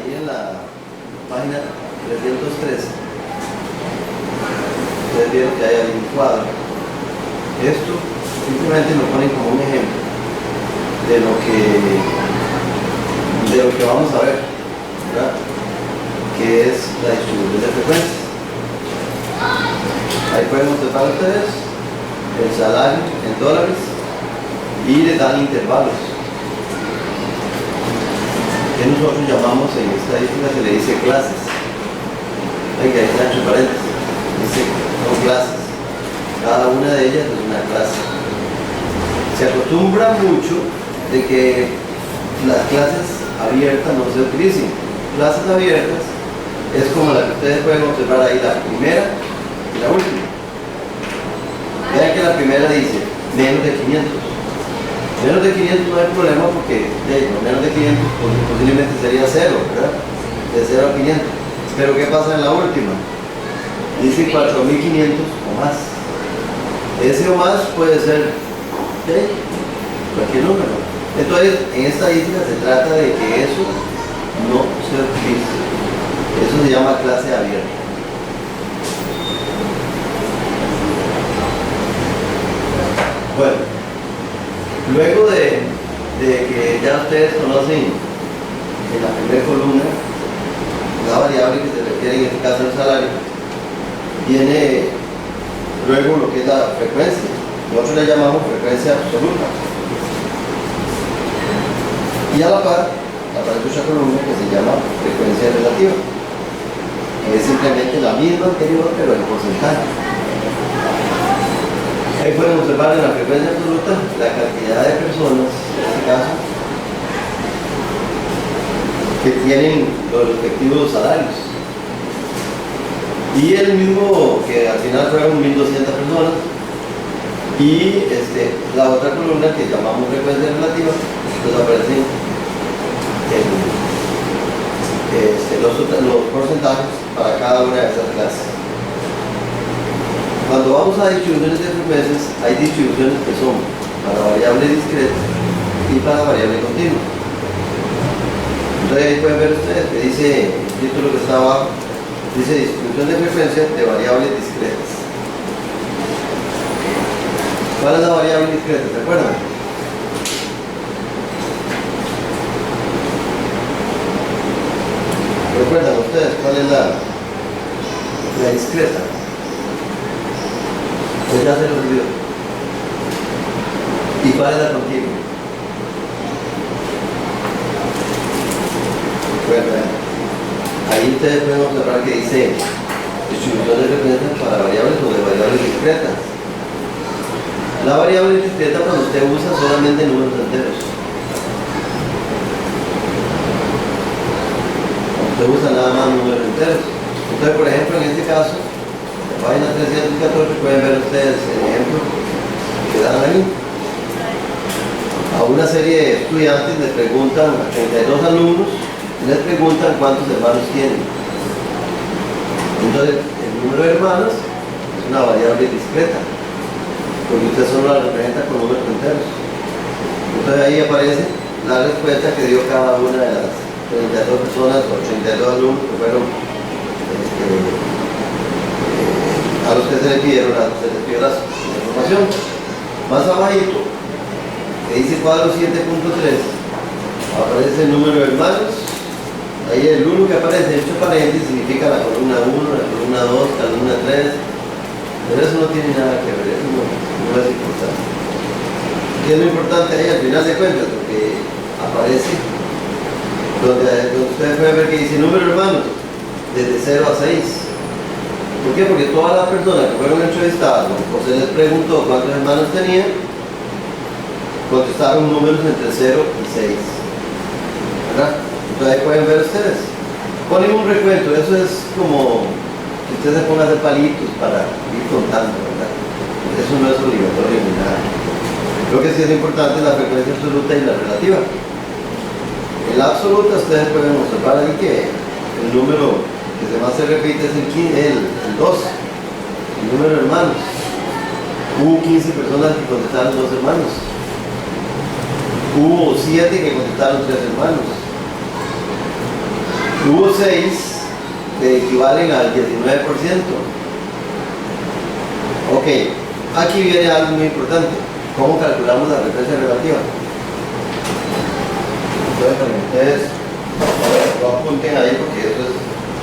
ahí en la página 313, ustedes vieron que hay ahí un cuadro. Esto simplemente lo ponen como un ejemplo de lo que vamos a ver, ¿verdad? Que es la distribución de frecuencias. Ahí pueden observar ustedes el salario en dólares y le dan intervalos, que nosotros llamamos en estadística, se le dice clases. Hay que dejar entre paréntesis, dice son clases, cada una de ellas es una clase. Se acostumbra mucho de que las clases abiertas no se utilicen. Clases abiertas es como la que ustedes pueden observar ahí, la primera y la última. Vean que la primera dice menos de 500. Menos de 500 no hay problema porque menos de 500 posiblemente sería 0, ¿verdad? De 0 a 500. Pero ¿qué pasa en la última? Dice 4.500 o más. Ese o más puede ser cualquier número. Entonces, en esta isla se trata de que eso no se utilice. Eso se llama clase abierta. Bueno, luego de que ya ustedes conocen en la primera columna la variable que se refiere en este caso al salario, viene luego lo que es la frecuencia. Nosotros le llamamos frecuencia absoluta. Y a la par aparece otra columna que se llama frecuencia relativa, que es simplemente la misma anterior pero en porcentaje. Ahí pueden observar en la frecuencia absoluta la cantidad de personas, en este caso, que tienen los respectivos salarios. Y el mismo, que al final fueron 1.200 personas. Y la otra columna que llamamos frecuencia relativa, pues aparecen los porcentajes para cada una de esas clases. Cuando vamos a distribuciones de frecuencias, hay distribuciones que son para variable discreta y para variable continua. Entonces ahí pueden ver ustedes que dice, el título que está abajo, dice distribución de frecuencias de variables discretas. ¿Cuál es la variable discreta? ¿Se acuerdan? ¿Recuerdan ustedes cuál es la discreta? Pues ya se lo olvidó. ¿Y cuál es la continua? Bueno, ahí ustedes pueden observar que dice distribución de frecuencias para variables o de variables discretas. La variable discreta cuando usted usa solamente números enteros. Usted usa nada más números enteros. Entonces, por ejemplo, en este caso, en la página 314 pueden ver ustedes el ejemplo que dan ahí. A una serie de estudiantes les preguntan, a 32 alumnos, les preguntan cuántos hermanos tienen. Entonces, el número de hermanos es una variable discreta, porque usted solo la representa con números enteros. Entonces ahí aparece la respuesta que dio cada una de las 32 personas o 32 alumnos que fueron a los que se les pidió la información. Más abajito, que dice cuadro 7.3, aparece el número de hermanos. Ahí el 1 que aparece entre paréntesis significa la columna 1, la columna 2, la columna 3. Pero eso no tiene nada que ver, eso no es importante. ¿Qué es lo importante ahí al final de cuentas? Porque aparece donde ustedes pueden ver que dice número de hermanos desde 0 a 6. ¿Por qué? Porque todas las personas que fueron entrevistadas o se les preguntó cuántos hermanos tenían, contestaron números entre 0 y 6, ¿verdad? Entonces ahí pueden ver ustedes, ponen un recuento. Eso es como que ustedes se pongan a hacer palitos para ir contando, ¿verdad? Eso no es obligatorio ni nada. Lo que sí es importante es la frecuencia absoluta y la relativa. En la absoluta ustedes pueden observar ahí que el número que más se repite es el 2, el número de hermanos. Hubo 15 personas que contestaron 2 hermanos. Hubo 7 que contestaron 3 hermanos. Hubo 6 que equivalen al 19%. Ok, aquí viene algo muy importante. ¿Cómo calculamos la frecuencia relativa? Entonces, para que ustedes lo apunten ahí, porque esto es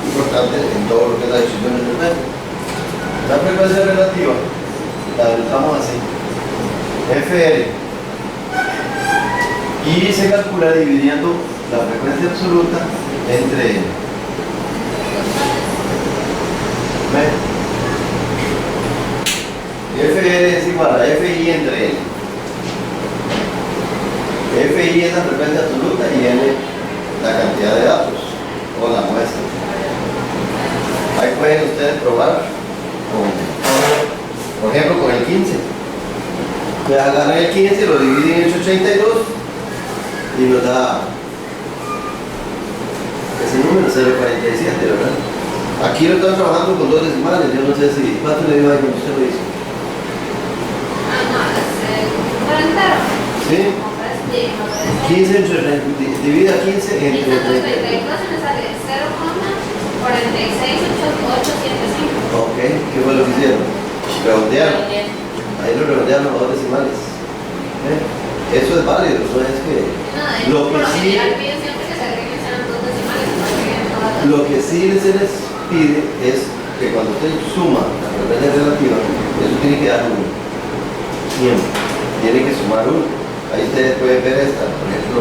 importante en todo lo que es la distribución del medio. La frecuencia relativa la dibujamos así: FR, y se calcula dividiendo la frecuencia absoluta entre N. FR es igual a FI entre N. FI es la frecuencia absoluta y N la cantidad de datos o la muestra. Ahí pueden ustedes probar por ejemplo con el 15. Ustedes agarran el 15, lo dividen en 82 y nos da ese número, 0.47, ¿verdad? Aquí lo están trabajando con 2 decimales. Yo no sé si cuánto le dio ahí cuando usted lo hizo. ¿Sí? 15 entre, divida 15 entre 32 me sale 0,468875. Ok, ¿qué fue lo que hicieron? Redondearon. Ahí lo redondearon a 2 decimales. Eso es válido, no es que... Lo que sí se les pide es que cuando usted suma la frecuencia relativa, eso tiene que dar 1. Siempre. Tiene que sumar 1. Ahí ustedes pueden ver esta, por ejemplo,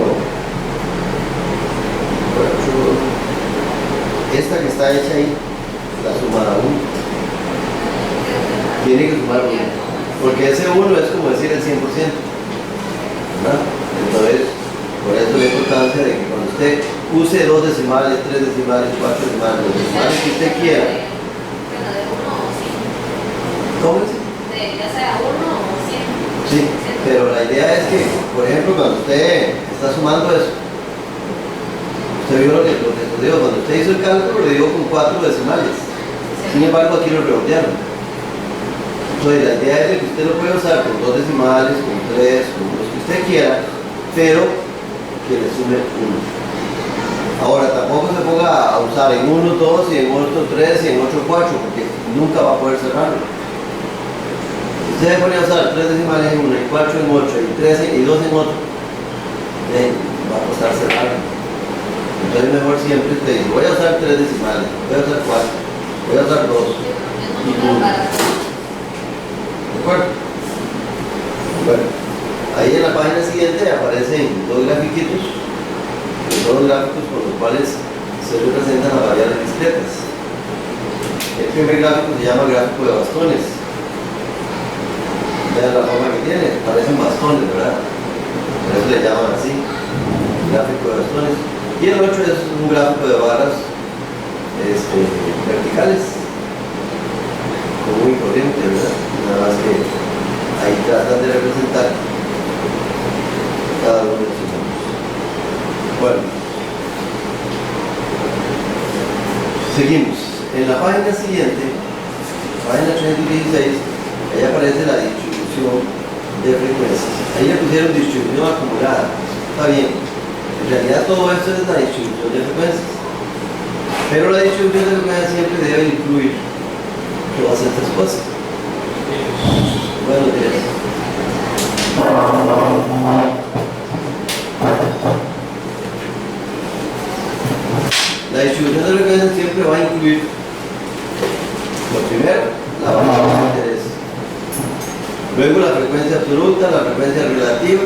esta que está hecha ahí, la sumará 1. Tiene que sumar 1. Porque ese 1 es como decir el 100%. ¿Verdad? Entonces, por eso la importancia de que cuando usted use 2 decimales, 3 decimales, 4 decimales, los decimales que usted quiera. ¿Cómo es? Ya sea 1 o 100. Sí, pero la idea es que, por ejemplo, cuando usted está sumando eso, usted vio lo que estudió, cuando usted hizo el cálculo, le dio con 4 decimales. Sin embargo, aquí lo redondearon. Entonces, la idea es de que usted lo puede usar con 2 decimales, con 3, con los que usted quiera, pero que le sume 1. Ahora, tampoco se ponga a usar en uno 2 y en otro 3 y en otro 4, porque nunca va a poder cerrarlo. Si usted se pone a usar 3 decimales en uno, y 4 en otro, y 3 y 2 en otro, va a costar cerrarlo. Entonces, mejor siempre te dice: voy a usar 3 decimales, voy a usar 4, voy a usar 2 y 1. ¿De acuerdo? Bueno, ahí en la página siguiente aparecen 2 grafiquitos, que son los gráficos por los cuales se representan las variables discretas. El primer gráfico se llama gráfico de bastones. Vean la forma que tiene, parecen bastones, ¿verdad? Por eso le llaman así, gráfico de bastones. Y el otro es un gráfico de barras verticales, común y corriente, ¿verdad? Nada más que ahí tratan de representar cada uno de sus números. Bueno, seguimos. En la página siguiente, página 316, ahí aparece la distribución de frecuencias. Ahí le pusieron distribución acumulada. Está bien. En realidad todo esto es la distribución de frecuencias. Pero la distribución de frecuencias siempre debe incluir todas estas cosas. Buenos días. La distribución de frecuencias siempre va a incluir, lo primero, la variable de interés. Luego la frecuencia absoluta, la frecuencia relativa,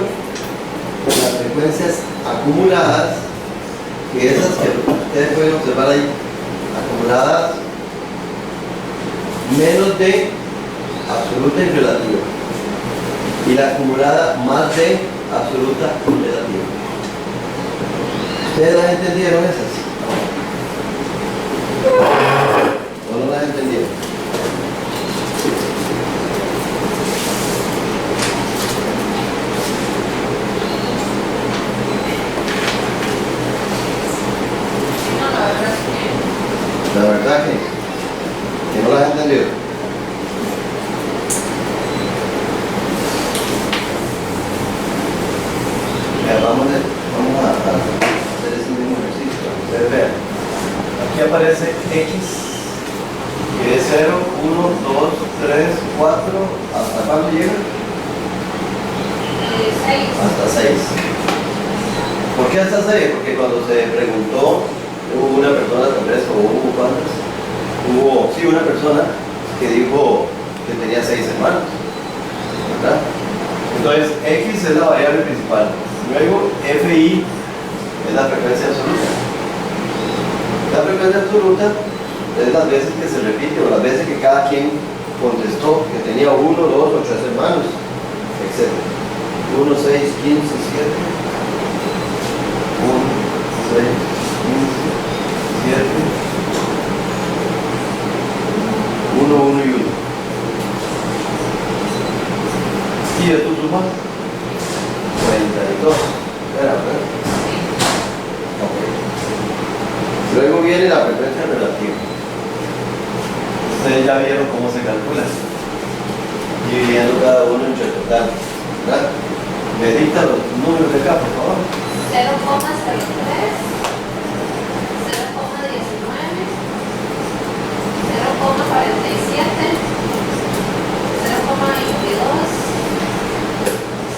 las frecuencias acumuladas, que esas que ustedes pueden observar ahí, acumuladas menos de absoluta y relativa, y la acumulada más de absoluta y relativa. ¿Ustedes las entendieron esas? ¿O no las entendieron? La verdad que no las entendió. Vamos a hacer ese mismo ejercicio. aparece X, que es 0, 1, 2, 3, 4, ¿hasta cuándo llega? 6. Hasta 6. ¿Por qué hasta 6? Porque cuando se preguntó, hubo una persona tal vez, o hubo cuántas, sí, una persona que dijo que tenía 6 hermanos, ¿verdad? Entonces, X es la variable principal. Luego, FI es la frecuencia absoluta. La frecuencia absoluta es las veces que se repite o las veces que cada quien contestó que tenía 1, 2 o 3 hermanos, etc. 1, 6, 15, 7. 1, 6, 15, 7. 1, 1 y 1. Y esto suma 42. ¿Verdad? Okay. Luego viene la frecuencia relativa. Ustedes ya vieron cómo se calcula. Dividiendo cada uno entre el total. ¿Verdad? Me dicta los números de acá, por favor. 0,03, 0,19, 0,47, 0,22,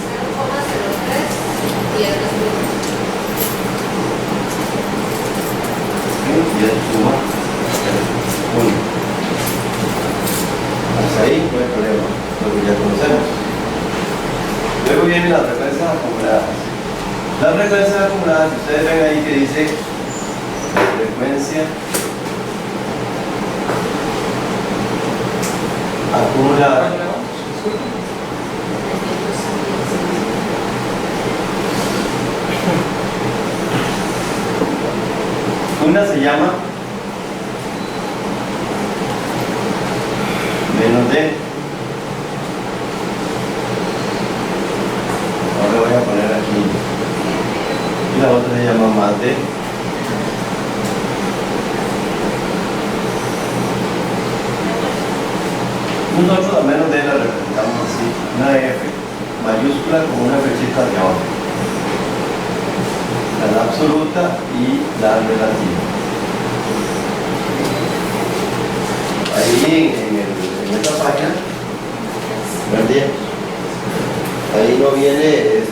0,03 y el resto. Y esto suma 1. Hasta ahí no hay problema, lo que ya conocemos. Luego vienen las frecuencias acumuladas. Las frecuencias acumuladas, ustedes ven ahí que dice frecuencia acumulada. Una se llama menos D. Ahora voy a poner aquí. Y la otra se llama más D. Nosotros a menos D la representamos así. Una F mayúscula con una flechita hacia abajo. La absoluta y la relativa. Ahí en esta página, ¿verdad? Ahí no viene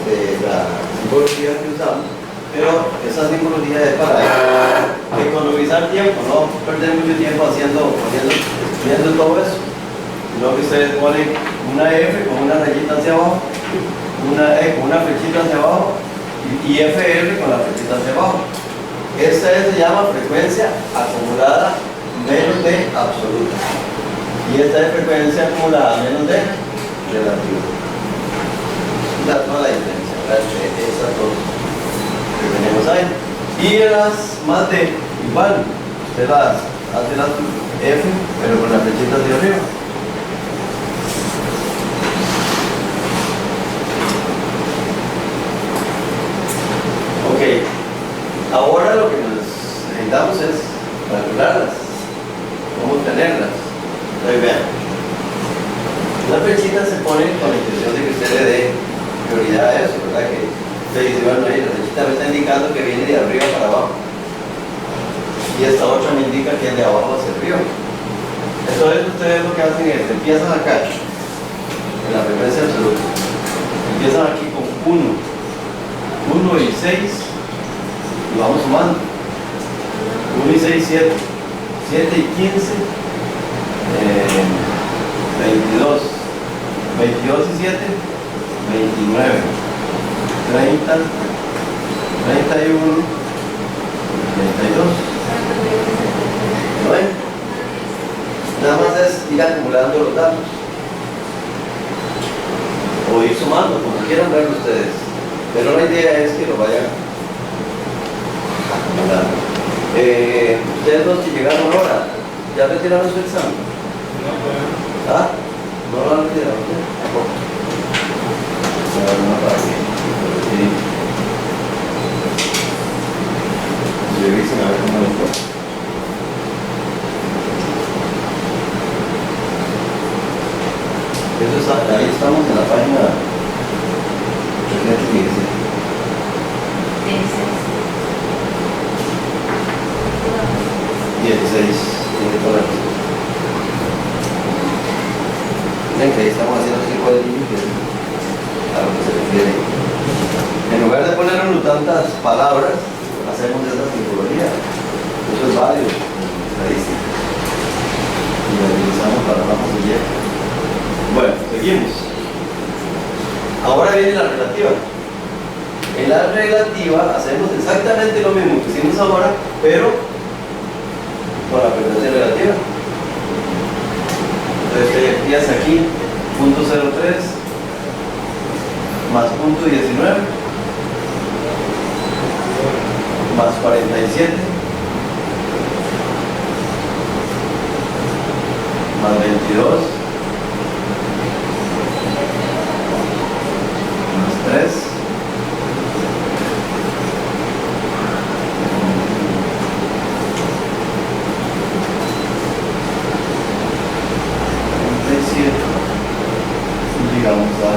la simbología que usamos, pero esa simbología es para economizar tiempo, no perder mucho tiempo viendo todo eso, sino que ustedes ponen una F con una rayita hacia abajo, una E con una flechita hacia abajo y FR con la flechita hacia abajo. Esta se llama frecuencia acumulada menos D absoluta. Y esta es frecuencia acumulada menos D relativa. La toda la diferencia entre esas dos que tenemos ahí. Y las más D, igual, usted las hace las F, pero con la flechita hacia arriba. Ok, ahora lo que necesitamos es calcularlas, cómo tenerlas. Entonces vean, las flechitas se ponen con la intención de que usted le dé prioridad a eso, ¿verdad? Que usted dice, bueno, la flechita me está indicando que viene de arriba para abajo y esta otra me indica que es de abajo hacia arriba. Entonces ustedes lo que hacen es, empiezan acá, en la frecuencia absoluta, empiezan aquí con 1 y 6 y vamos sumando 1 y 6, 7 y 15 22 y 7 29 30 31 32. ¿No ven? Nada más es ir acumulando los datos o ir sumando, como quieran verlo ustedes, pero la idea es que lo vayan acumulando. Ustedes los que llegaron ahora, ¿ya retiraron su examen? ¿Ah? ¿No lo han retirado? Tampoco. No, para qué. Revisen a ver cómo les fue. Eso está, ahí estamos en la página 315. tiene que poner. Ven que ahí estamos haciendo ese cuadrillo que es a lo que se refiere. En lugar de ponernos tantas palabras, hacemos esa simbología. Eso es válido, estadística. Y lo utilizamos para una posibilidad. Bueno, seguimos. Ahora viene la relativa. En la relativa hacemos exactamente lo mismo que hicimos ahora, pero con la frecuencia relativa. Entonces te empiezas aquí, punto 03 más punto 19 más 47 más 22 más 3 37 y llegamos a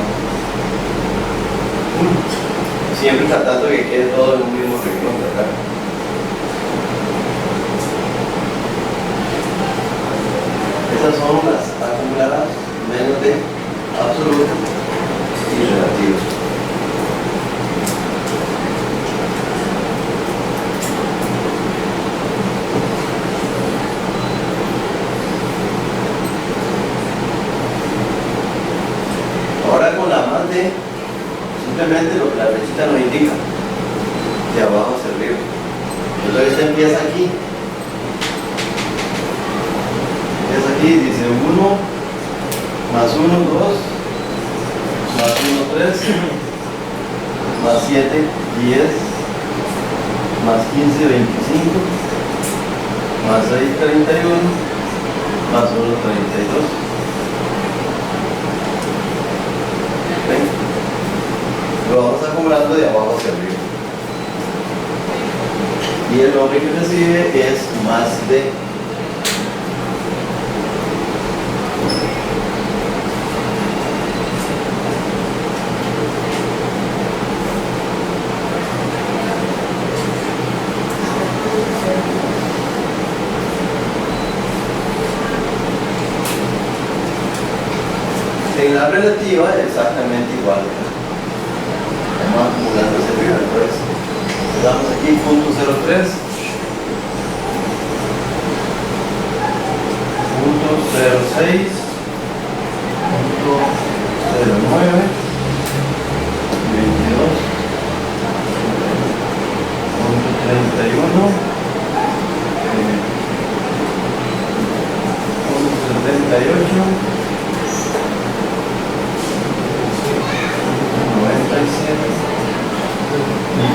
1. Siempre tratando de que quede todo en un mismo renglón de acá. Esas son las acumuladas menos de absoluto y relativo. Ahora con la más de, simplemente lo que la flechita nos indica, de abajo hacia arriba. Entonces este empieza aquí. Aquí dice 1 más 1, 2 más 1, 3 más 7, 10 más 15, 25 más 6, 31 más 1, 32. ¿Ven? Lo vamos acumulando de abajo hacia arriba. Y el nombre que recibe es más de. En la relativa exactamente igual. Vamos acumulando hacia arriba. Entonces, le damos aquí punto 03, punto 06, punto 09, 22, punto 31, punto 78. 97 y 1.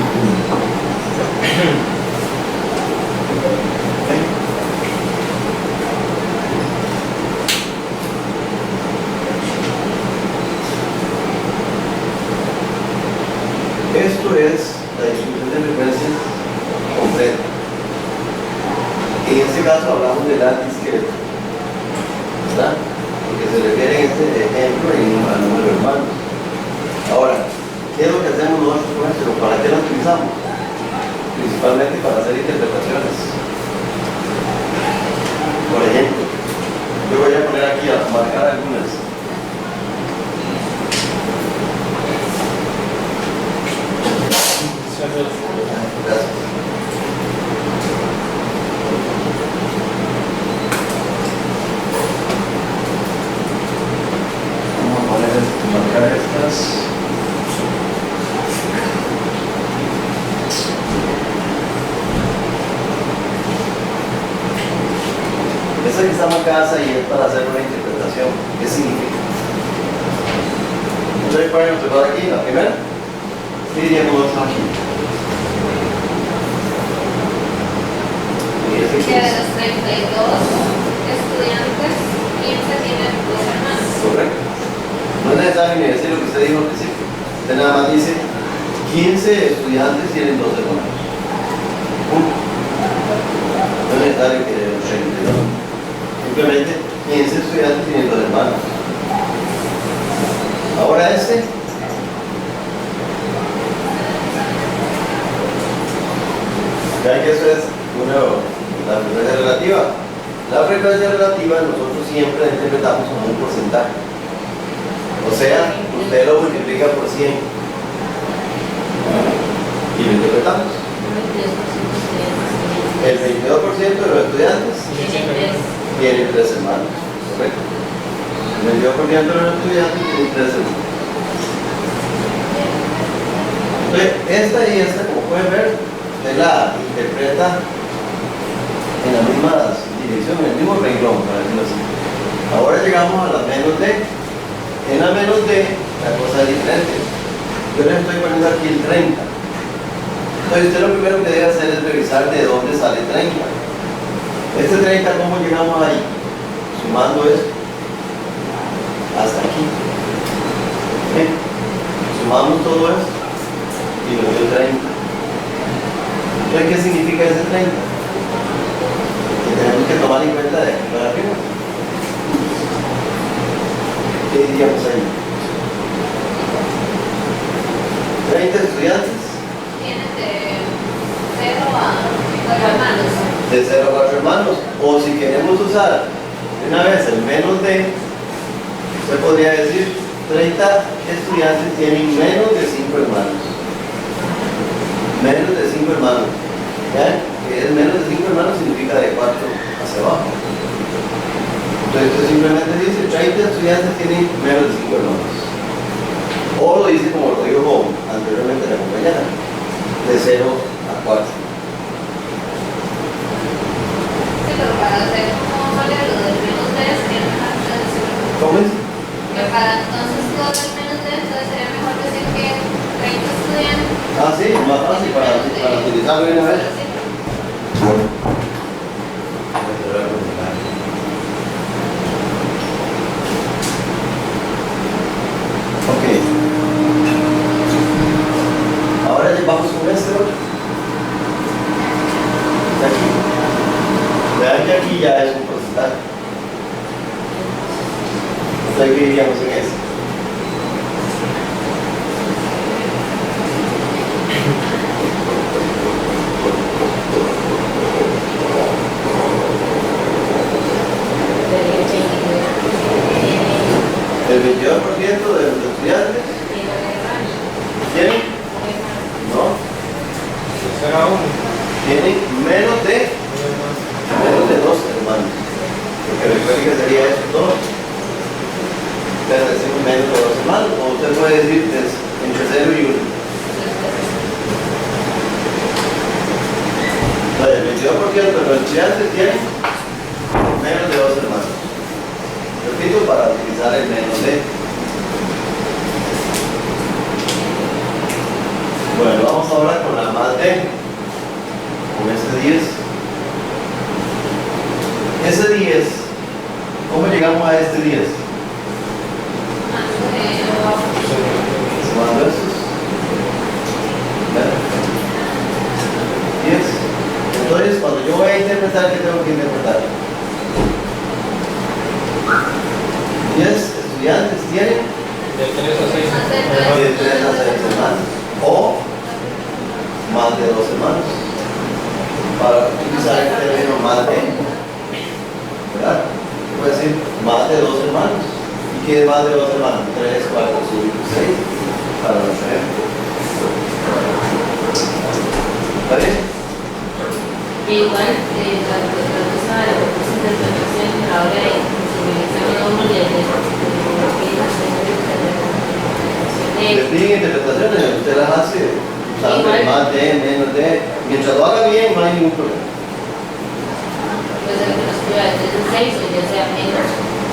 Esto es la distribución de frecuencias completa. En este caso hablamos del antiesqueleto, ¿verdad? Porque se refiere en este ejemplo al número de hermanos. Ahora, ¿qué es lo que hacemos nosotros con esto? ¿Para qué lo utilizamos? Principalmente para hacer interpretaciones. Por ejemplo, yo voy a poner aquí a marcar algunas. Gracias. Vamos a marcar estas. Esa que está marcada ahí es para hacer una interpretación. ¿Qué significa? Entonces pueden observar aquí la primera. ¿Qué diríamos aquí? Que de los 32 estudiantes, 15 tienen 2 hermanos. Correcto. No es necesario ni decir lo que usted dijo al principio. Usted nada más dice 15 estudiantes tienen 2 hermanos. Punto. No es necesario que los 32. Simplemente 15 estudiantes tienen 2 hermanos. Ahora este. Vean que eso es una La frecuencia relativa. La frecuencia relativa nosotros siempre la interpretamos como un porcentaje. O sea, usted lo multiplica por 100 y lo interpretamos. El 22% de los estudiantes tienen 3 hermanos. Correcto. El 22% de los estudiantes tienen 3 hermanos. Entonces, esta y esta, como pueden ver, usted la interpreta en la misma dirección, en el mismo renglón, para decirlo así. Ahora llegamos a las menos D. En la menos D, la cosa es diferente. Yo les estoy poniendo aquí el 30. Entonces, usted lo primero que debe hacer es revisar de dónde sale 30. Este 30, ¿cómo llegamos ahí? Sumando esto hasta aquí. ¿Sí? Sumamos todo esto y nos dio 30. Entonces, ¿qué significa ese 30? Que tenemos que tomar en cuenta de aquí para arriba. ¿Qué diríamos ahí? 30 estudiantes. Tienen de 0 a 4 hermanos. De 0 a 4 hermanos. O si queremos usar de una vez el menos de, usted podría decir 30 estudiantes tienen menos de 5 hermanos. Menos de 5 hermanos. ¿Ya? Que es menos de 5 hermanos significa de 4 hacia abajo. Entonces esto simplemente dice 30 estudiantes tienen menos de 5 hermanos. O lo dice como lo dijo anteriormente la compañera, de 0 a 4. Sí, pero para hacer como sale lo del menos D sería mejor decir. ¿Cómo es? Que para entonces todo el menos D, entonces sería mejor decir que 30 estudiantes. Ah, sí, más fácil para utilizarlo de una vez. Ok. Ahora ya vamos con este otro. De aquí. Vean que aquí ya es un porcentaje. Entonces, ¿qué diríamos en este? El 22% de los estudiantes tienen, no, tienen menos de 2 hermanos. Porque recuerden que sería eso todo. Pero decimos menos de 2 hermanos, o usted puede decir entre 0 y 1. Entonces, el 22% de los estudiantes tienen menos de 2 hermanos. Repito, para utilizar el menos de. Bueno, vamos ahora con la más de. Con este 10. Ese 10, ¿cómo llegamos a este 10? Sumando estos. 10. Entonces, cuando yo voy a interpretar, ¿qué tengo que interpretar? 10 estudiantes tienen De 3 a 6. de 3 a 6 hermanos o más de 2 hermanos para utilizar el término más de, ¿verdad? Puede decir más de 2 hermanos. ¿Y qué es más de 2 hermanos? 3, 4, 5, 6 para nuestro ejemplo. ¿Está bien? Igual, la cosa de la interpretación ahora es Definen interpretaciones, usted las hace usando Igual. más de, menos de. Mientras lo haga bien, no hay ningún problema. Puede ser que los estudiantes de 6 o ya sea menos.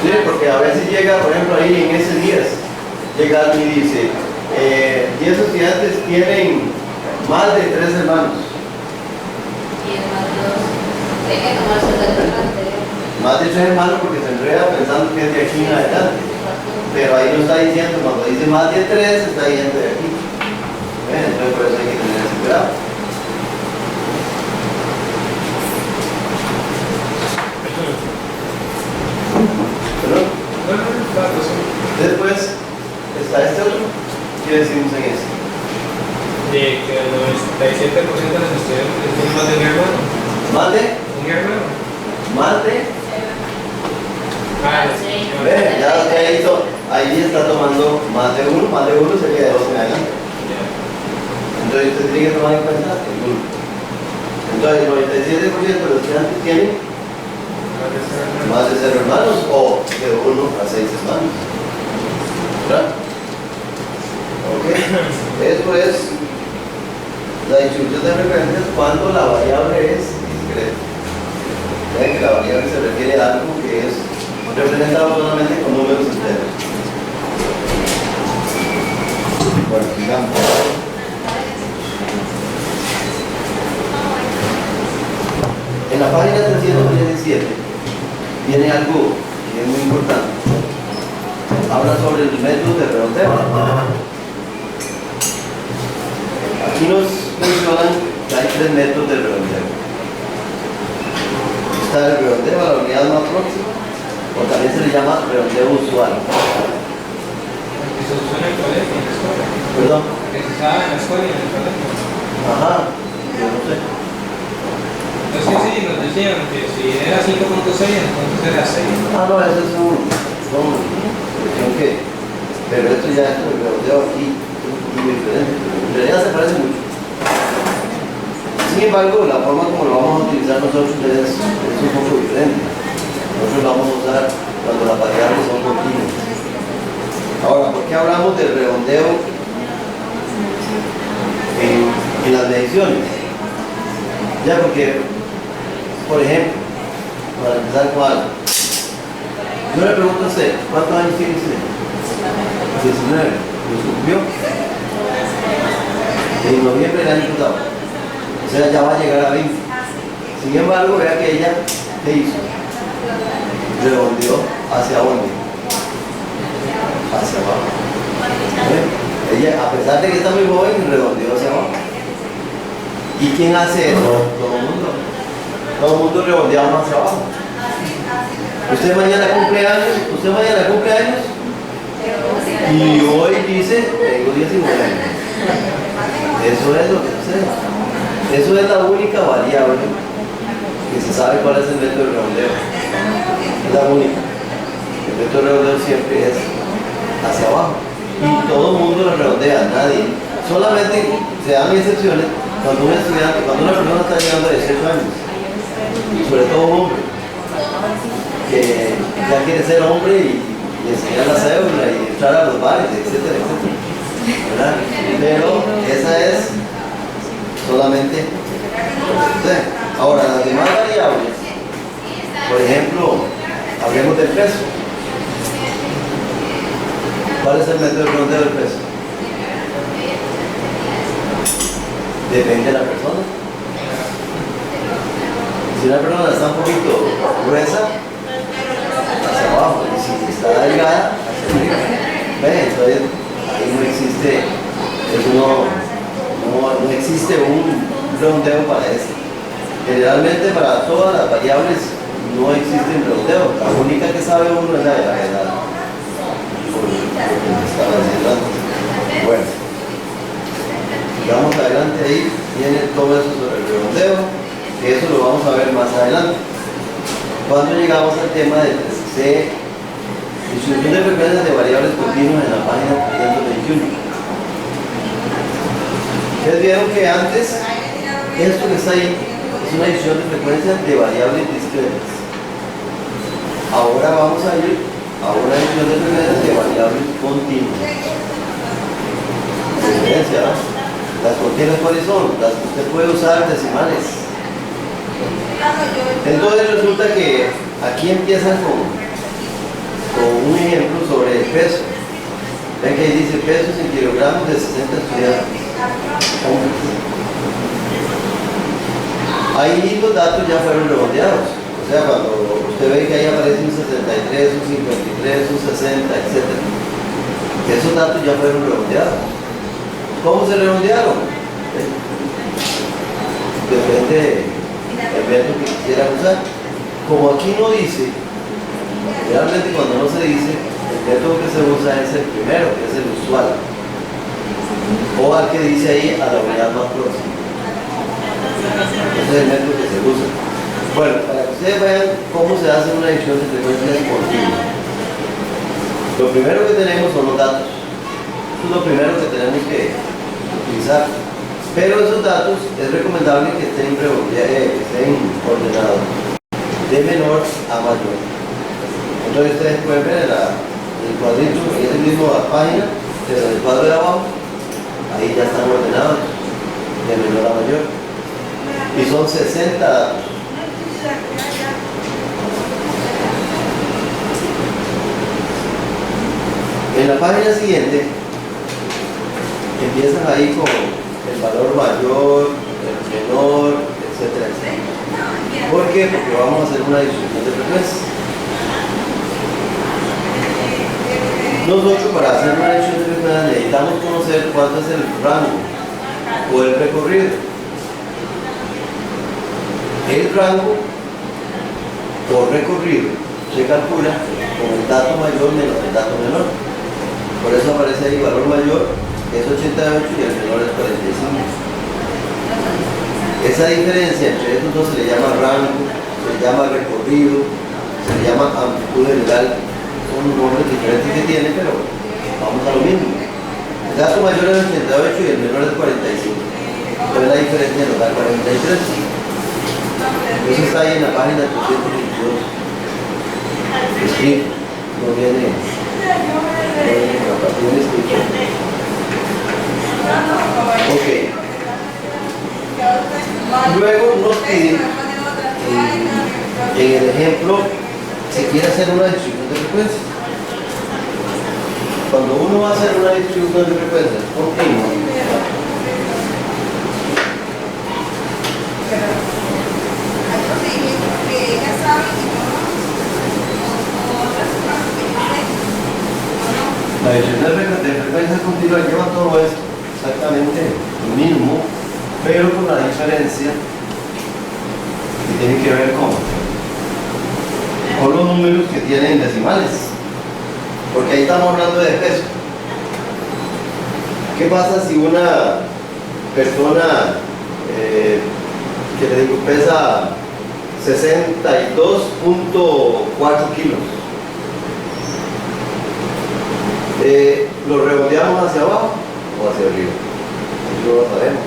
Sí, porque a veces llega, por ejemplo, ahí en ese 10, llega alguien y dice, 10 estudiantes tienen más de 3 hermanos. Y es más de 2. Hay que tomarse el anterior. Más de 3 hermanos porque se enreda pensando que es de aquí en adelante. Pero ahí no está diciendo, cuando dice más de 3, está diciendo de aquí. Entonces por eso hay que tener ese cuidado. ¿Perdón? Después está este otro. ¿Qué decimos en este? De que el 97% de los estudiantes tienen más de un hermano. ¿Más de? Un hermano. Entonces, el 97% de los estudiantes tienen más de 0 hermanos o de 1 a 6 hermanos. ¿Verdad? Ok. Eso es la distribución de referencias cuando la variable es discreta. Ven que la variable se refiere a algo que es representado solamente con números enteros. Bueno, sigamos. En la página 317 viene algo que es muy importante. Habla sobre los métodos de redondeo. Aquí nos mencionan que hay 3 métodos de redondeo. Está el redondeo a la unidad más próxima, o también se le llama redondeo usual. Que se usó en el colegio, en la escuela. ¿Perdón? Que se usaba en la escuela y en el colegio. Ajá, yo no sé. Es que sí, nos decían que si era 5.6, entonces era 6. Ah, no, eso es cuestión que. Pero esto ya es el redondeo aquí, es muy diferente. En realidad se parece mucho. Sin embargo, la forma como lo vamos a utilizar nosotros es un poco diferente. Nosotros lo vamos a usar cuando las variables son continuas. Ahora, ¿por qué hablamos del redondeo en las mediciones? Ya porque, por ejemplo, para empezar con algo, yo le pregunto a usted, ¿cuántos años tiene usted? 19. ¿Lo cumplió? En noviembre del año pasado. O sea, ya va a llegar a 20. Sin embargo, vea que ella, ¿qué hizo? Redondeó hacia dónde? Hacia abajo. ¿Eh? Ella, a pesar de que está muy joven, redondeó hacia abajo. ¿Y quién hace eso? Todo el mundo. Todo el mundo redondeamos hacia abajo. Usted mañana cumple años. Y hoy dice, tengo 19 años. Eso es lo que sucede. Eso es la única variable que se sabe cuál es el método de redondeo. Es la única. El método de redondeo siempre es hacia abajo. Y todo el mundo lo redondea, nadie. Solamente se dan excepciones cuando un estudiante, cuando una persona está llegando a 18 años, sobre todo un hombre, que ya quiere ser hombre y enseñar la cédula y entrar a los bares, etcétera, etcétera. ¿Verdad? Pero esa es solamente lo que sucede. Ahora, las demás variables, por ejemplo, hablemos del peso. ¿Cuál es el método de redondeo del peso? Depende de la persona. Si una persona está un poquito gruesa, hacia abajo, y si está delgada, hacia arriba. ¿Ve? Entonces, ahí no existe, no existe un redondeo para eso. Generalmente para todas las variables no existe un redondeo. La única que sabe uno es la de la edad. Bueno, vamos adelante, ahí viene todo eso sobre el redondeo, que eso lo vamos a ver más adelante. Cuando llegamos al tema de distribución de frecuencias de variables continuas en la página 321. Ustedes vieron que antes, esto que está ahí, es una distribución de frecuencias de variables discretas. Ahora vamos a ir a una distribución de frecuencias de variables continuas. Diferencia, ¿no? Las continuas, ¿cuáles son? Las que usted puede usar decimales. Entonces resulta que aquí empiezan con un ejemplo sobre el peso. Ven que ahí dice pesos en kilogramos de 60 estudiantes. Ahí los datos ya fueron redondeados. O sea, cuando usted ve que ahí aparece un 63, un 53, un 60, etc. Esos datos ya fueron redondeados. ¿Cómo se redondearon? Depende del método que quisiera usar. Como aquí no dice, realmente cuando no se dice, el método que se usa es el primero, que es el usual. O al que dice ahí a la unidad más próxima. Ese es el método que se usa. Bueno, para que ustedes vean cómo se hace una edición de frecuencias continuas. Lo primero que tenemos son los datos. Eso es lo primero que tenemos que utilizar. Pero esos datos es recomendable que estén ordenados de menor a mayor. Entonces ustedes pueden ver el cuadrito, es el mismo página, pero en el cuadro de abajo, ahí ya están ordenados de menor a mayor. Y son 60 datos. En la página siguiente, empiezan ahí con el valor mayor, el menor, etcétera, etcétera. ¿Por qué? Porque vamos a hacer una distribución de frecuencias. Nosotros para hacer una distribución de frecuencias necesitamos conocer cuánto es el rango o el recorrido. El rango o recorrido se calcula con el dato mayor menos el dato menor. Por eso aparece ahí valor mayor es 88 y el menor es 45. Esa diferencia entre estos dos se le llama rango, se le llama recorrido, se le llama amplitud general. Son nombres diferentes que tiene, pero vamos a lo mismo. El dato mayor es 88 y el menor es 45. Entonces la diferencia nos da 43. Eso está ahí en la página 322. Escrito, no viene en la página escrita. Ok. Luego nos piden, en el ejemplo, se quiere hacer una distribución de frecuencias. Cuando uno va a hacer una distribución de frecuencias continua, la distribución de frecuencias continua lleva todo esto exactamente lo mismo, pero con la diferencia que tiene que ver con los números que tienen decimales, porque ahí estamos hablando de peso. ¿Qué pasa si una persona que le digo pesa 62.4 kilos? ¿Lo redondeamos hacia abajo o hacia arriba? No lo sabemos.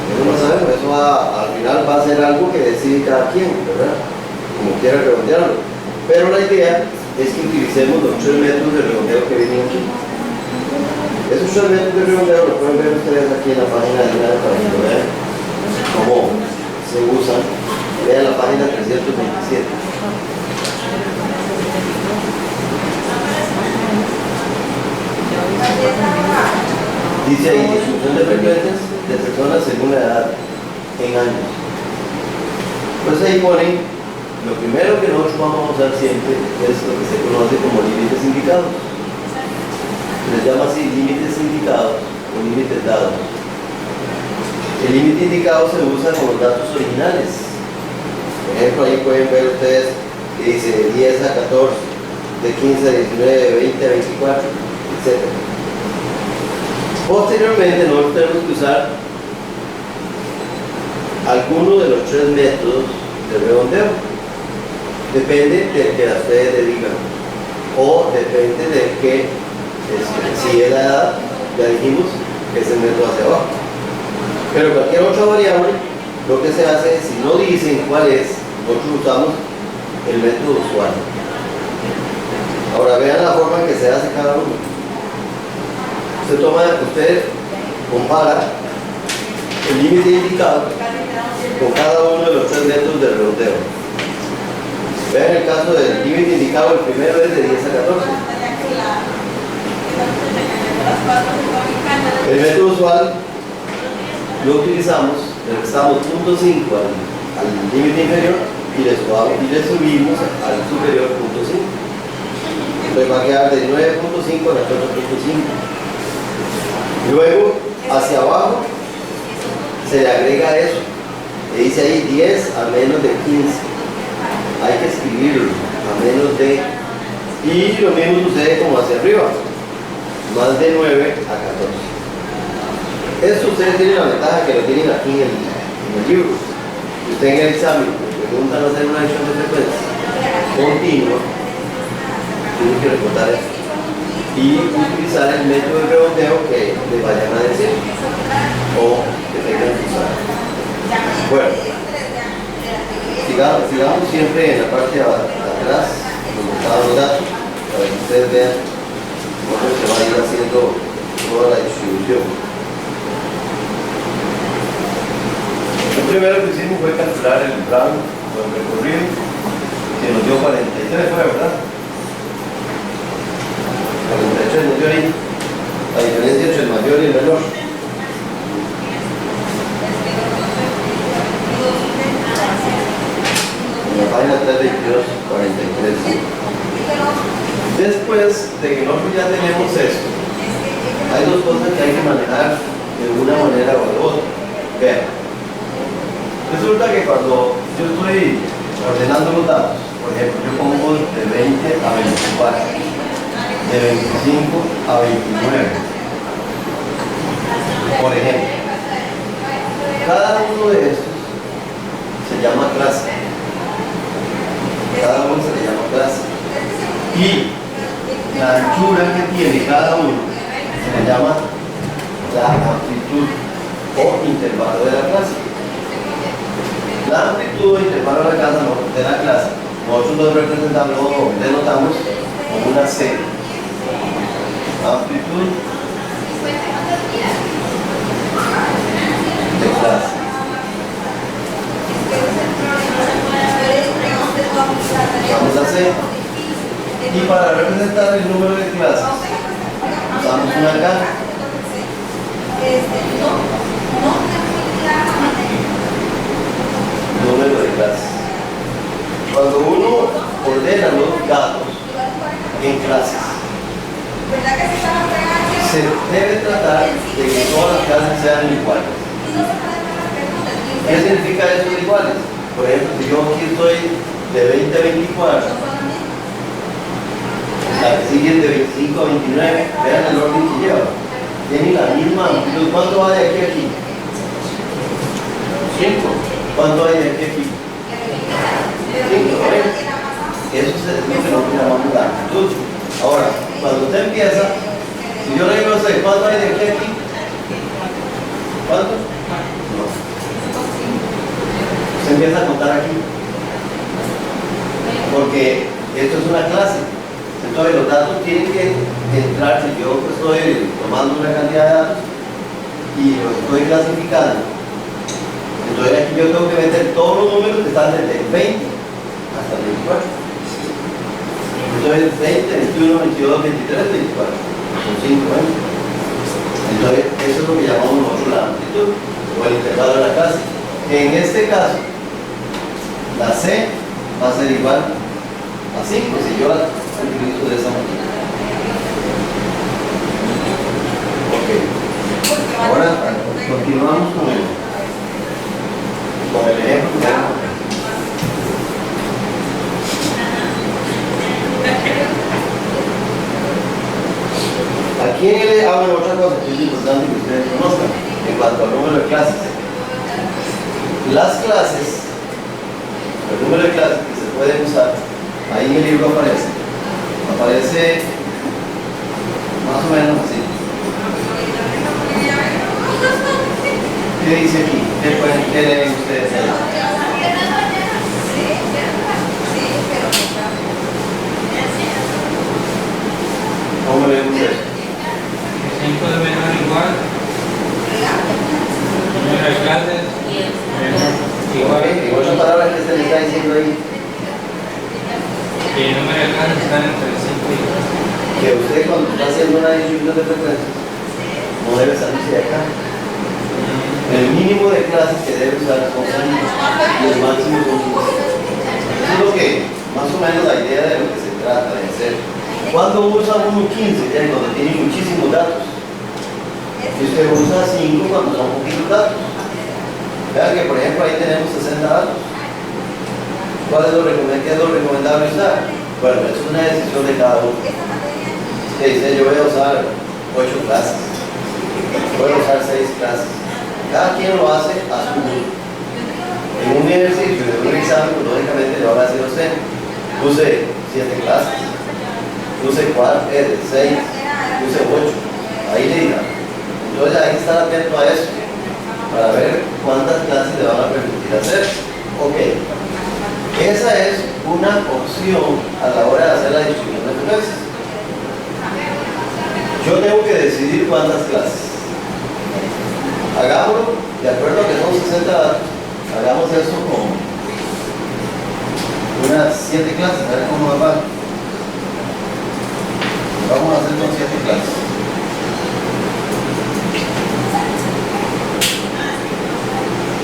Eso no lo sabemos, eso al final va a ser algo que decide cada quien, ¿verdad? Como quiera redondearlo. Pero la idea es que utilicemos los 3 métodos de redondeo que vienen aquí. Esos 3 métodos de redondeo los pueden ver ustedes aquí en la página de Lina para que lo vean cómo se usan. Vean la página 327. Dice ahí distribución de frecuencias de personas según la edad en años. Pues ahí ponen, lo primero que nosotros vamos a usar siempre es lo que se conoce como límites indicados. Se les llama así límites indicados o límites dados. El límite indicado se usa con los datos originales. Por ejemplo, ahí pueden ver ustedes que dice de 10 a 14, de 15 a 19, de 20 a 24, etc. Posteriormente nosotros tenemos que usar alguno de los 3 métodos de redondeo. Depende del que ustedes le digan, o depende de que, si es la edad, ya dijimos que es el método hacia abajo. Pero cualquier otra variable, lo que se hace es, si no dicen cuál es, nosotros usamos el método usual. Ahora vean la forma en que se hace cada uno. Usted compara el límite indicado con cada uno de los 3 métodos de redondeo. Vean el caso del límite indicado, el primero es de 10 a 14. El método usual lo utilizamos, le restamos 0.5 al límite inferior y le subimos al superior 0.5. Entonces va a quedar de 9.5 a 14.5. Luego, hacia abajo, se le agrega eso. Le dice ahí 10 a menos de 15. Hay que escribirlo, a menos de. Y lo mismo sucede como hacia arriba. Más de 9 a 14. Esto ustedes tienen la ventaja que lo tienen aquí en el libro. Si usted en el examen le preguntan hacer una edición de frecuencia continua, tienen que recordar esto. y utilizar el método de redondeo que les vayan a decir o que tengan que usar. Bueno, sigamos siempre en la parte de atrás, donde estaban los datos, para que ustedes vean cómo se va a ir haciendo toda la distribución. Lo primero que hicimos fue calcular el rango o el recorrido, que nos dio 43, fue, ¿verdad? 43 nos dio ahí la diferencia entre el mayor y el menor. En la página 322, 43. Después de que nosotros ya tenemos esto, hay dos cosas que hay que manejar de una manera o de otra. Vean, resulta que cuando yo estoy ordenando los datos, por ejemplo, yo pongo de 20 a 24, de 25 a 29, por ejemplo. Cada uno de estos se llama clase. Cada uno se le llama clase. Y la anchura que tiene cada uno se le llama la amplitud o intervalo de la clase. La amplitud o intervalo de la clase, nosotros lo representamos o denotamos como una C. Amplitud de clase. Vamos a hacer, y para representar el número de clases usamos una K. Número de clases. Cuando uno ordena los datos en clases, se debe tratar de que todas las clases sean iguales. ¿Qué significa eso de iguales? Por ejemplo, si yo aquí estoy de 20 a 24, la que sigue es de 25 a 29, vean el orden que lleva. Tiene la misma amplitud. ¿Cuánto va de aquí a aquí? 5. ¿Cuánto hay de aquí a aquí? 5. Eso es lo que nosotros llamamos la amplitud. Ahora, cuando usted empieza, si yo le digo a usted, ¿cuánto hay de aquí a aquí? ¿Cuánto? No. Usted empieza a contar aquí. Porque esto es una clase. Entonces los datos tienen que entrar. Si yo estoy tomando una cantidad de datos y los estoy clasificando, entonces aquí yo tengo que meter todos los números que están desde el 20 hasta el 24. Entonces 20, 21, 22, 23, 24. Son 5 años. Entonces eso es lo que llamamos nosotros la amplitud o el intervalo de la clase. En este caso, la C va a ser igual a 5 si yo la utilizo de esa manera. Ok. Ahora continuamos con el ejemplo. Aquí hablan otra cosa que es importante que ustedes conozcan en cuanto al número de clases. Las clases, el número de clases que se pueden usar, ahí en el libro aparece más o menos así. ¿Qué dice aquí? ¿Qué leen ustedes ahí? ¿Cómo leen ustedes? 5 de menor igual. Número de clases. Igual. En otras palabras, ¿qué se le está diciendo ahí? Y el número de clases están entre 5 y 10. Que usted cuando está haciendo una distribución de frecuencias no debe salirse de acá. El mínimo de clases que debe usar son 5 y el máximo son 15. Eso es lo que, más o menos, la idea de lo que se trata de hacer. Cuando usa uno 15, ya cuando tiene muchísimos datos. Y usted usa 5 cuando son poquitos datos. Vean que, por ejemplo, ahí tenemos 60 datos. ¿Cuál es lo recomendable usar? Bueno, es una decisión de cada uno. Que dice, yo voy a usar 8 clases, voy a usar 6 clases. Cada quien lo hace a su gusto. En un ejercicio de un examen, pues, lógicamente le van a decir a usted, use 7 clases, use 4, 6, puse 8. Ahí le dirá. Entonces hay que estar atento a eso para ver cuántas clases le van a permitir hacer. Ok. Esa es una opción a la hora de hacer la distribución de frecuencias. Yo tengo que decidir cuántas clases. Hagámoslo, de acuerdo a que son 60 datos, hagamos eso con unas 7 clases, a ver cómo nos va. Vamos a hacer con 7 clases.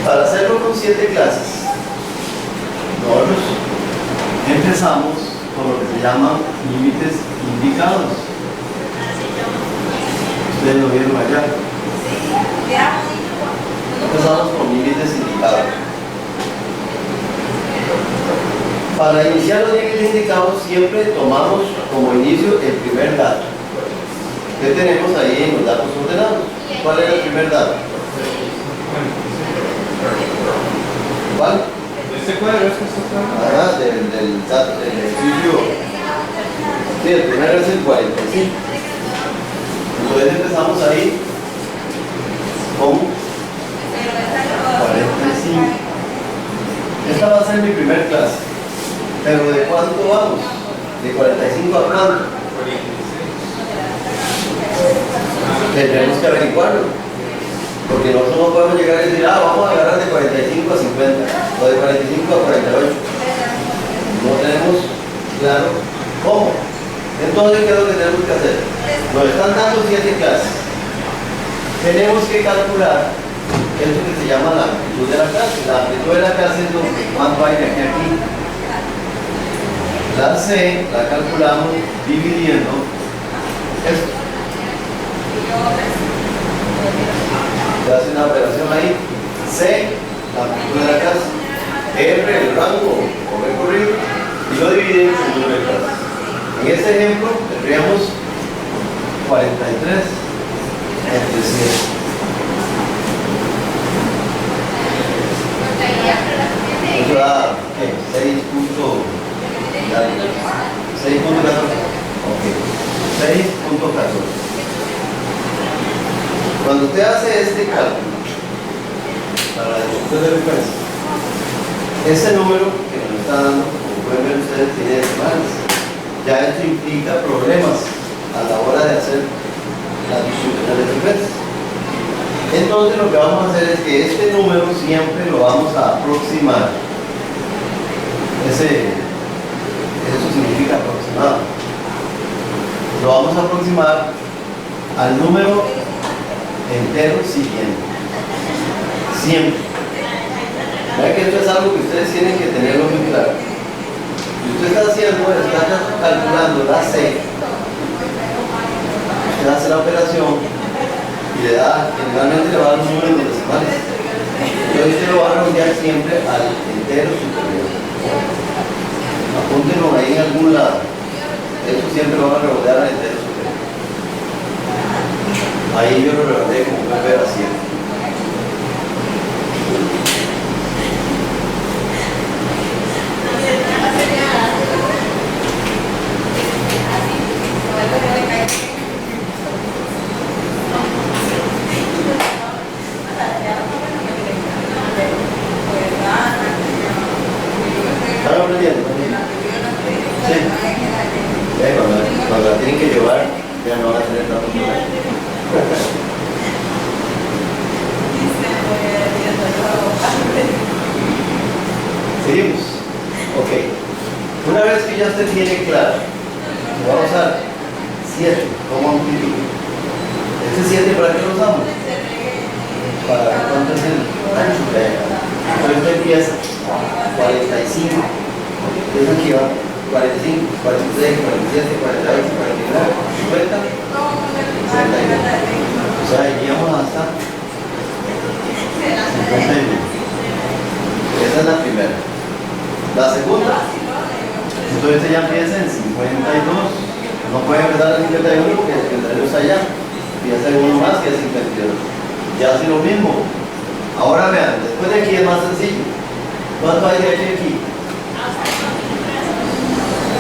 Para hacerlo con 7 clases, nosotros empezamos con lo que se llaman límites indicados. Ustedes lo vieron allá. Empezamos con límites indicados. Para iniciar los límites indicados siempre tomamos como inicio el primer dato. ¿Qué tenemos ahí en los datos ordenados? ¿Cuál es el primer dato? ¿Cuál? Este cuadro es que está acá. Ajá, del dato, del ejercicio. Sí, el primero es el 45. Entonces empezamos ahí con 45. Esta va a ser mi primer clase. Pero ¿de cuánto vamos? ¿De 45 a cuánto? Tendremos que averiguarlo. Porque nosotros no podemos llegar y decir, vamos a agarrar de 45 a 50 o de 45 a 48. No tenemos claro cómo. Entonces, ¿qué es lo que tenemos que hacer? Nos están dando 7 clases. Tenemos que calcular eso que se llama la amplitud de la clase. La amplitud de la clase es lo que cuánto hay de aquí a aquí. La C la calculamos dividiendo esto. Se hace una operación ahí. C, la amplitud de la clase. R, el rango o recorrido. Y lo dividimos en número de clases. En este ejemplo tendríamos 43 entre 7. Eso da 6.14. Ok. 6.14. Cuando usted hace este cálculo para la distribución de frecuencias, ese número que nos está dando, como pueden ver ustedes, tiene decimales. Ya esto implica problemas a la hora de hacer la distribución de frecuencias. Entonces lo que vamos a hacer es que este número siempre lo vamos a aproximar. Eso significa aproximado. Lo vamos a aproximar al número entero siguiente. Siempre. ¿Verdad que esto es algo que ustedes tienen que tenerlo muy claro? Si usted está haciendo, está calculando la C, usted hace la operación y le da, generalmente le va a dar un número en los decimales. Entonces usted lo va a redondear siempre al entero superior. Apúntenlo ahí en algún lado. Eso siempre lo van a redondear al entero superior. Ahí yo lo redondeé como pueden ver así. ¿Están aprendiendo? Sí. Cuando la tienen que llevar, ya no van a tener tanto problema. Seguimos. Ok. Una vez que ya usted tiene claro, vamos a usar 7 como amplitud. Este 7 ¿para qué lo usamos? Para ver cuánto es el ancho que hay acá. Entonces usted empieza 45. Entonces aquí va 45, 46, 47, 48, 49, 50, 51. O sea, iríamos hasta 51. Esa es la primera. La segunda, entonces ya empieza en 52. No puede empezar en 51 porque el 51 está allá. Y hace uno más que es 52. Ya hace lo mismo. Ahora vean, después de aquí es más sencillo. ¿Cuánto hay de aquí a aquí?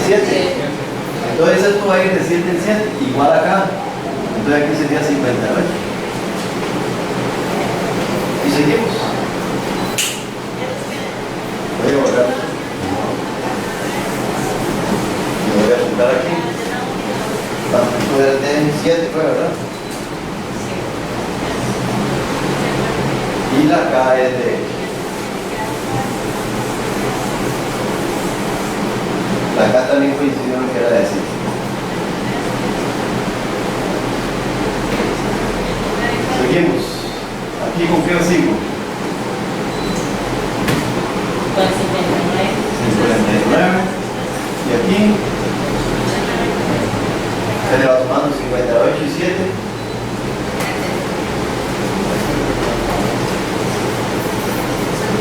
7. Entonces esto va a ir de 7 en 7, igual acá. Entonces aquí sería 58. Y seguimos. Voy a borrar. Me voy a apuntar aquí. La amplitud era de 7, fue, ¿verdad? Y la K es de... La K también coincidió en lo que era decir. Seguimos. Aquí con qué sigo. Con 59. 59. Y aquí se le va sumando 58 y 7.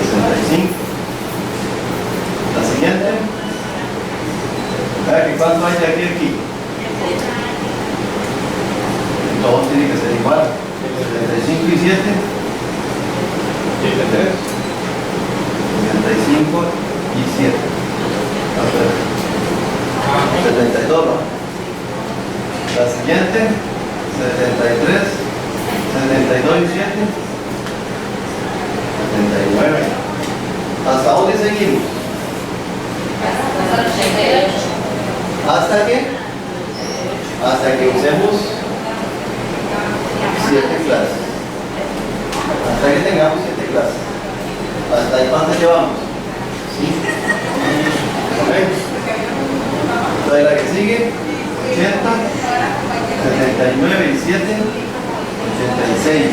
65. La siguiente. A ver, ¿cuánto hay de aquí a aquí? Todos tienen que ser igual. 75 y 7. 83. 65 y 7. 72, ¿no? La siguiente, 73, 72 y 7, 79. ¿Hasta dónde seguimos? Hasta 88. ¿Hasta qué? Hasta que usemos 7 clases. Hasta que tengamos 7 clases. ¿Hasta ahí cuánto llevamos? ¿Sí? Entonces la que sigue, 80, 79 y 7, 86,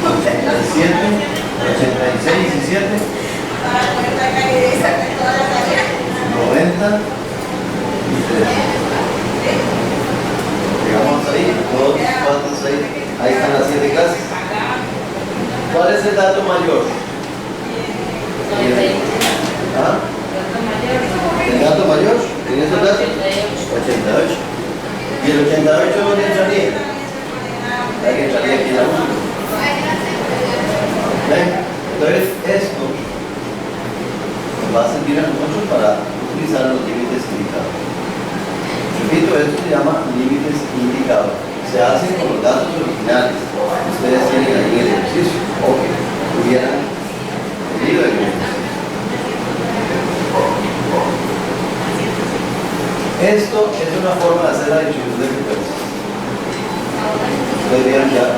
87, 86 y 7, 90 y 3. Llegamos ahí, 2, 4, 6, ahí están las 7 clases. ¿Cuál es el dato mayor? 91. ¿Ah? ¿El dato mayor? ¿En esos datos? 88. ¿Y el 88 dónde entraría? Hay que entraría aquí la 1. ¿Ven? Entonces esto nos va a servir a nosotros para utilizar los límites indicados. Repito, esto se llama límites indicados. Se hacen con los datos originales que ustedes tienen ahí en el ejercicio o que hubieran pedido el ejercicio. Esto es una forma de hacer la distribución de frecuencias. Ustedes vieron ya.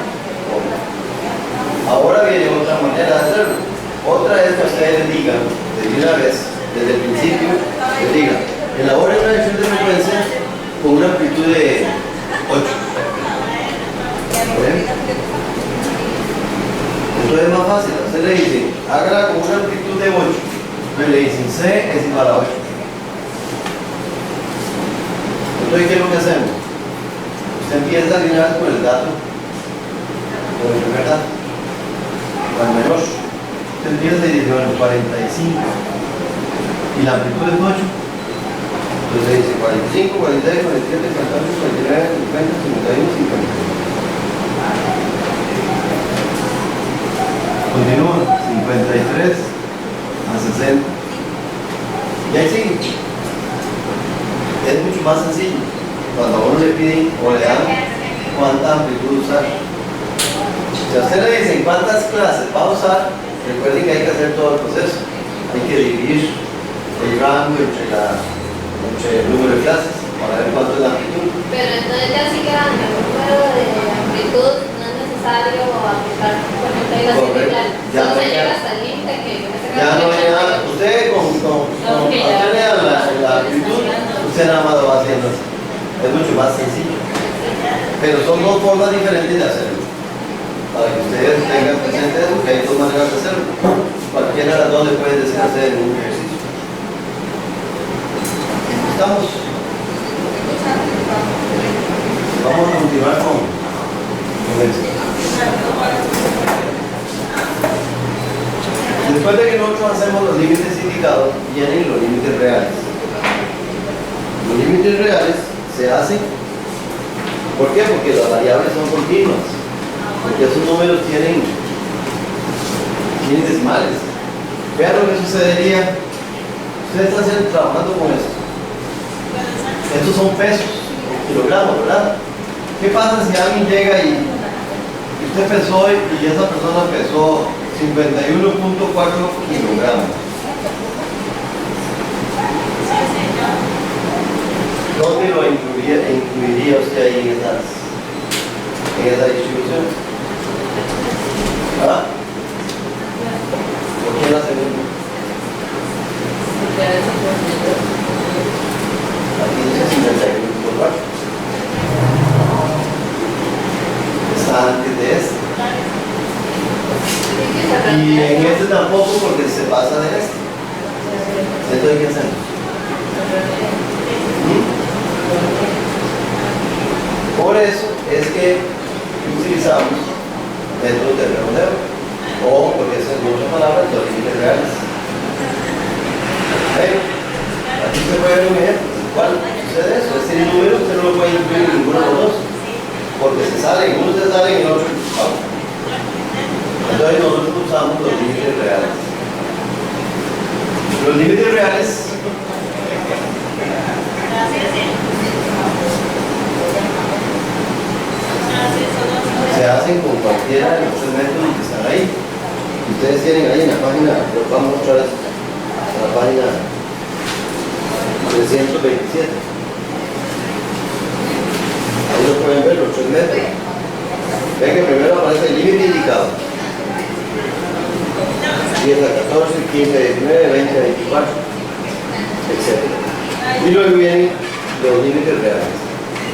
Ahora viene otra manera de hacerlo. Otra es que ustedes les digan, desde una vez, desde el principio, les digan, elaboren una distribución de frecuencias con una amplitud de 8. ¿Ven? Entonces es más fácil. Usted le dice, hágala con una amplitud de 8. Entonces le dicen, C es igual a 8. Entonces, ¿qué es lo que hacemos? Usted empieza a alinear con el dato, con el primer dato, con el menor. Usted empieza y dice, bueno, 45. Y la amplitud es 8. Entonces dice 45, 46, 47, 48, 49, 50, 51, 52. Continúa, 53 a 60. Y ahí sigue. Es mucho más sencillo. Cuando a uno le piden o le dan cuánta amplitud usar. Si a usted le dicen cuántas clases va a usar, recuerden que hay que hacer todo el proceso. Hay que dividir el rango entre el número de clases para ver cuánto es la amplitud. Pero entonces ya sí quedan el número de amplitud, no es necesario aplicar por ejemplo la similar. Ya Solo no se queda. llega hasta el límite que en este Ya caso no hay es nada. Usted cuando usted le da la amplitud, usted nada más lo va haciendo así. Es mucho más sencillo. Pero son dos formas diferentes de hacerlo. Para que ustedes tengan presente eso, que hay dos maneras de hacerlo. Cualquiera de las dos le puede decir hacer en un ejercicio. Estamos. Vamos a continuar con esto. Después de que nosotros hacemos los límites indicados, vienen los límites reales. Los límites reales se hacen, ¿por qué? Porque las variables son continuas, porque esos números tienen decimales. Vean lo que sucedería. Ustedes están trabajando con esto. Estos son pesos, kilogramos, ¿verdad? ¿Qué pasa si alguien llega y usted pesó y esa persona pesó 51.4 kilogramos? ¿Dónde lo incluiría usted ahí en esa distribución? ¿Ah? ¿Por qué la segunda? Aquí dice 51.4. Está antes de este. Y en este tampoco porque se pasa de este. Entonces, ¿qué hacemos? Por eso es que utilizamos métodos de redondeo, o porque esa es otra palabra, los límites reales. Pero, aquí se puede ver un ejemplo. ¿Cuál sucede eso? Este número usted no lo puede incluir en ninguno de los dos, porque se sale, uno se sale y el otro no. Entonces nosotros usamos los límites reales. Los límites reales se hacen con cualquiera de los tres métodos que están ahí. Ustedes tienen ahí en la página, los vamos a mostrar en la página 327. Ahí lo pueden ver, los tres métodos. Ven que primero aparece el límite indicado. 10 a 14, 15 a 19, 20 a 24, etc. Y luego vienen los límites reales.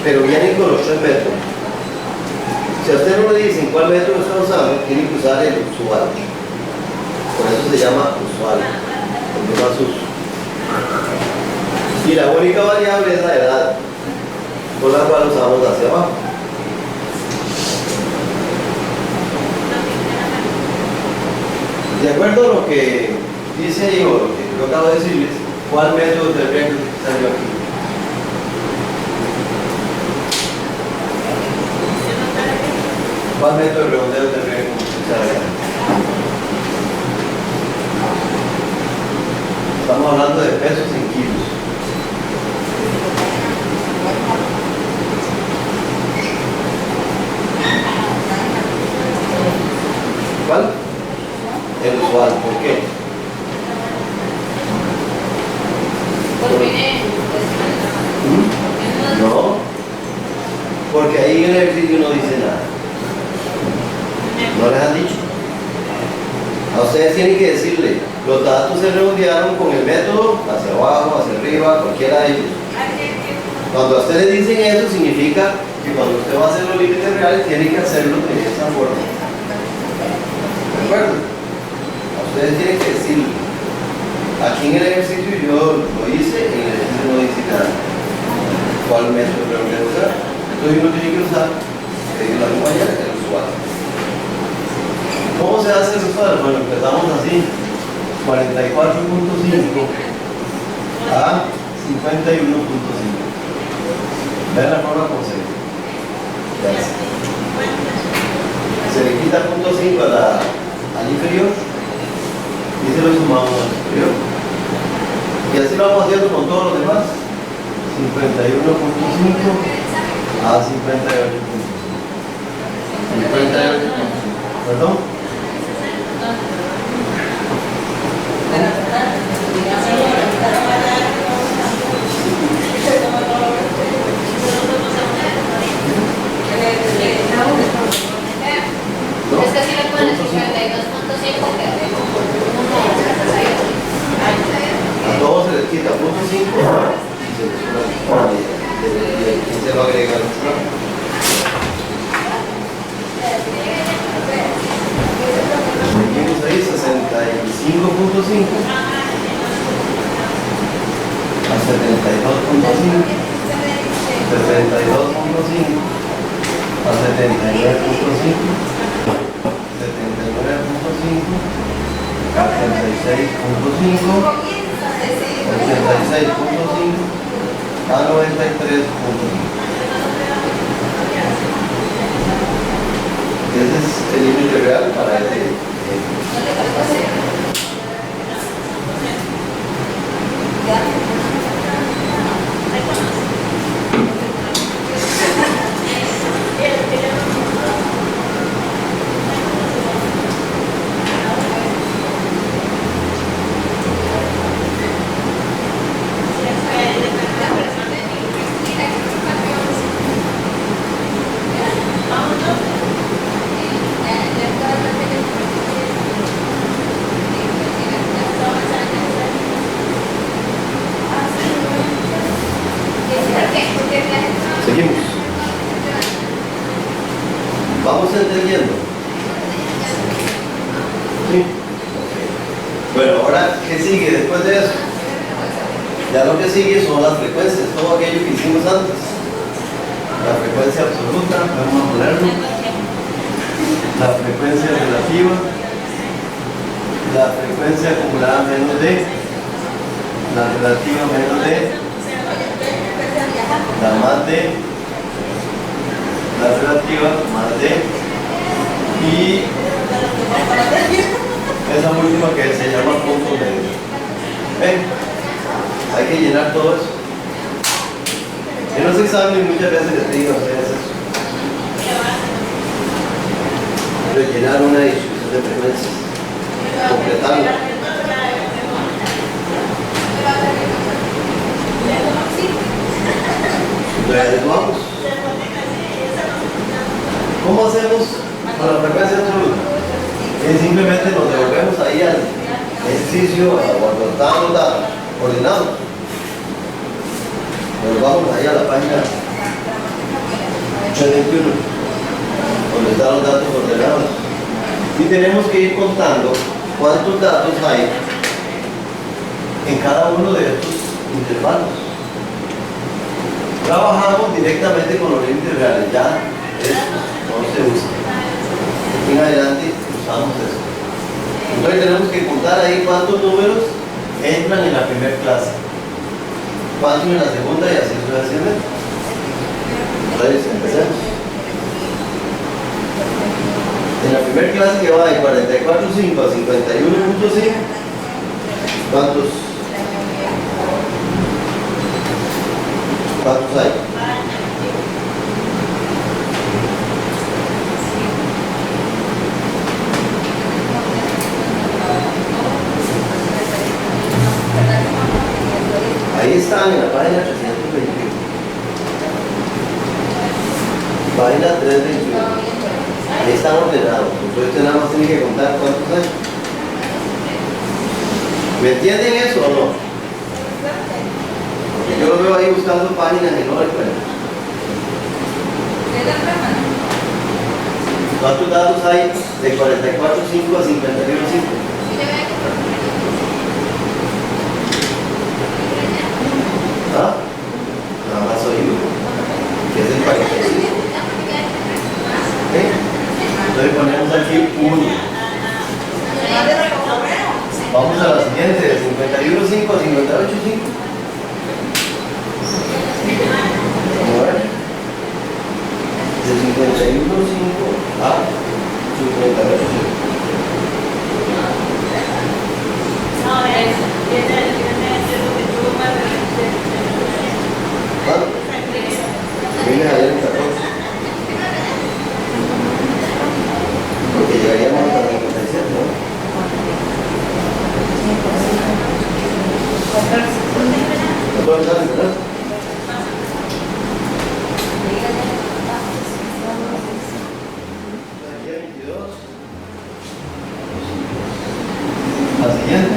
Pero vienen con los tres métodos. Si a usted no le dicen cuál método está usando, tiene que usar el usual. Por eso se llama usual, porque más uso. Y la única variable es la edad, por la cual usamos hacia abajo. De acuerdo a lo que dice ahí, o lo que yo acabo de decirles, ¿cuál método tendría que utilizar yo aquí? ¿Cuál método de redondeo tendría que utilizar acá? Estamos hablando de pesos en kilos. ¿Cuál? El usual. ¿Por qué? No, porque ahí en el ejercicio no dice nada. ¿No les han dicho? A ustedes tienen que decirle, los datos se redondearon con el método hacia abajo, hacia arriba, cualquiera de ellos. Cuando a ustedes dicen eso, significa que cuando usted va a hacer los límites reales, tiene que hacerlo de esa forma. ¿De acuerdo? A ustedes tienen que decirlo. Aquí en el ejercicio yo lo hice, en el ejercicio no dice nada. ¿Cuál método tengo que usar? Entonces uno tiene que usar, la compañera, el usual. ¿Cómo se hace el usual? Bueno, empezamos así, 44.5 a 51.5. Vean la forma como se le quita el punto 5 al inferior y se lo sumamos al superior. Y así lo vamos haciendo con todos los demás. 51.5 a 58.5. 58. ¿Perdón? Es que si le pones 52.5 a todos se les quita punto 5 y se lo agrega al usual. Seguimos ahí, 65.5 a 72.5, 72.5 a 79.5, 79.5 a 86.5, 86.5 a 93.5. Ese es el límite real para este. Bueno, ahora, ¿qué sigue después de eso? Ya lo que sigue son las frecuencias, todo aquello que hicimos antes. La frecuencia absoluta, vamos a ponerlo. La frecuencia relativa. La frecuencia acumulada menos D. La relativa menos D. La más D. La relativa más D. Y esa última que se llama punto medio. ¿Ven? Hay que llenar todo eso. En los exámenes muchas veces les digo a ustedes eso. Rellenar una distribución de frecuencias. Completarla. Entonces vamos. ¿Cómo hacemos con la frecuencia absoluta? Simplemente nos devolvemos ahí al ejercicio o cuando estábamos ordenados. Nos vamos ahí a la página 821, donde están los datos ordenados. Y tenemos que ir contando cuántos datos hay en cada uno de estos intervalos. Trabajamos directamente con los límites reales, ya esto no se usa. En adelante usamos eso. Entonces tenemos que contar ahí cuántos números entran en la primera clase, cuántos en la segunda y así sucesivamente. Entonces empecemos. En la primera clase que va de 44.5 a 51.5, ¿cuántos hay? Ahí están en la página 321. Página 321. Ahí están ordenados. Entonces usted nada más tiene que contar cuántos hay. ¿Me entienden eso o no? Porque yo lo veo ahí buscando páginas y no lo encuentro. ¿Cuántos datos hay de 44.5 a 51.5? ¿Ah? Nada más oído. Que es el 45. ¿Eh? Entonces ponemos aquí 1. Vamos a la siguiente, de 51.5 a 58.5. Vamos a ver. De 51.5 a 58.5. ¿Cuánto? Viene ayer en 14. Porque llegaríamos hasta 57, ¿no? ¿No puedo empezar a entender? La siguiente.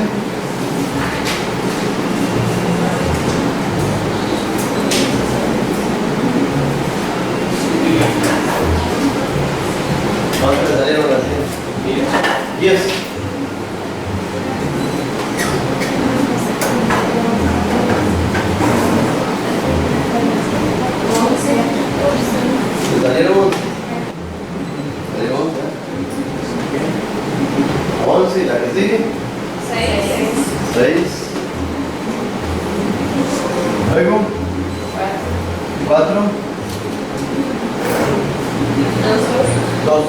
¿Cuántos le salieron las 10? 10. ¿Le salieron 11? ¿Salieron 11? 11 y la que sigue. 6. Luego 4. 2.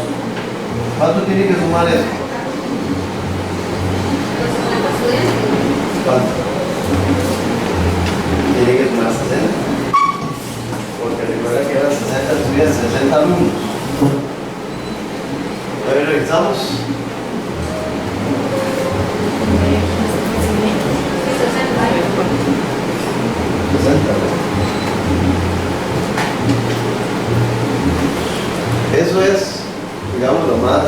¿Cuánto tiene que sumar eso? ¿Cuánto? Tiene que sumar 60. Porque recuerda que eran 60 estudiantes, 60 alumnos. Hoy revisamos. 60. Eso es, digamos, lo más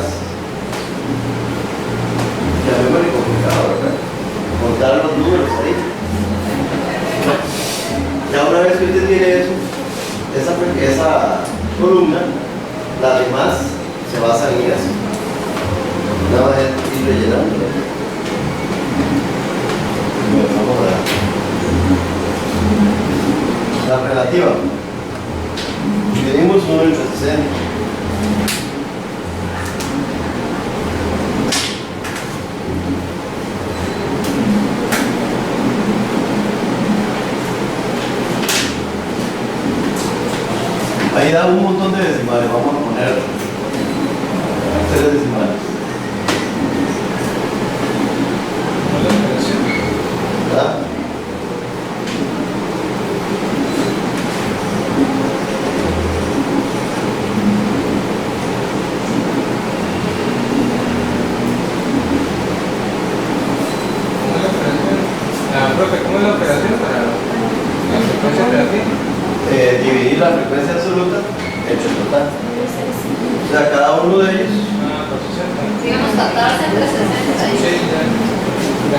llamémosle complicado, ¿verdad? Contar los números ahí. Ya una vez que usted tiene eso, esa columna, las demás se basan en eso. Nada más es ir rellenando. relativa. Dividimos 1 entre 60. Ahí da un montón de decimales, vamos a poner 3 decimales. ¿Cuál es la operación? ¿Verdad? ¿Cómo es la operación? Profe, ¿cómo es la operación para la frecuencia operativa? Dividir la frecuencia absoluta entre el total. O sea, cada uno de ellos. Por 60. Digamos 14 entre 60 y Sí, ya.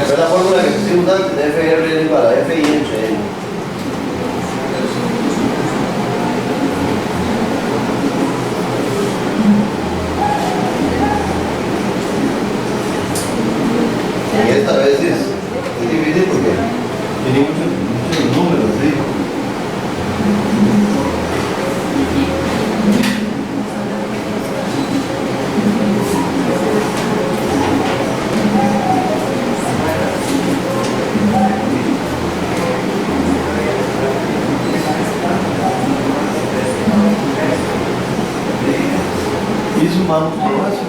Esa es la fórmula que pusimos antes de FR para F y entre N. En esta vez es difícil porque tiene muchos números, ¿sí? Y sumamos todo eso.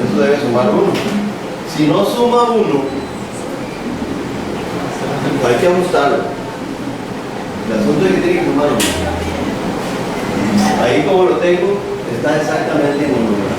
Eso debe sumar 1. Si no suma 1, hay que ajustarlo. El asunto es que tiene que sumar 1. Ahí como lo tengo, está exactamente en 1.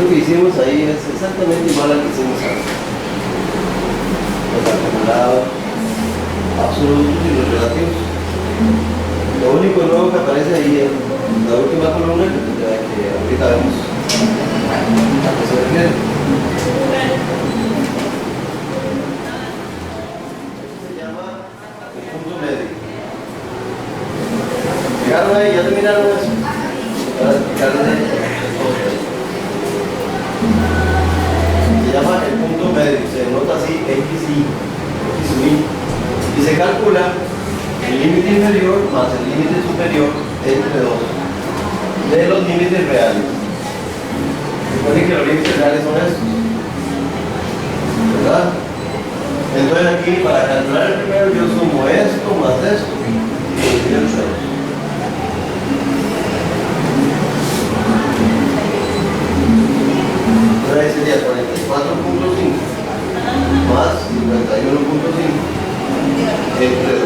que hicimos ahí es exactamente igual al que hicimos antes. Los acumulados, absolutos y los relativos. Lo único nuevo que aparece ahí es la última columna que ahorita vemos a qué se refiere. Se llama el punto medio. ¿Llegaron ahí? ¿Ya terminaron eso? Para explicarles se llama el punto medio, se denota así XI, X sub I, y se calcula el límite inferior más el límite superior entre dos de los límites reales. Recuerden que los límites reales son estos, ¿verdad? Entonces aquí para calcular el primero yo sumo esto más esto y divido entre dos. Ahí sería 44.5 más 51.5 entre 2.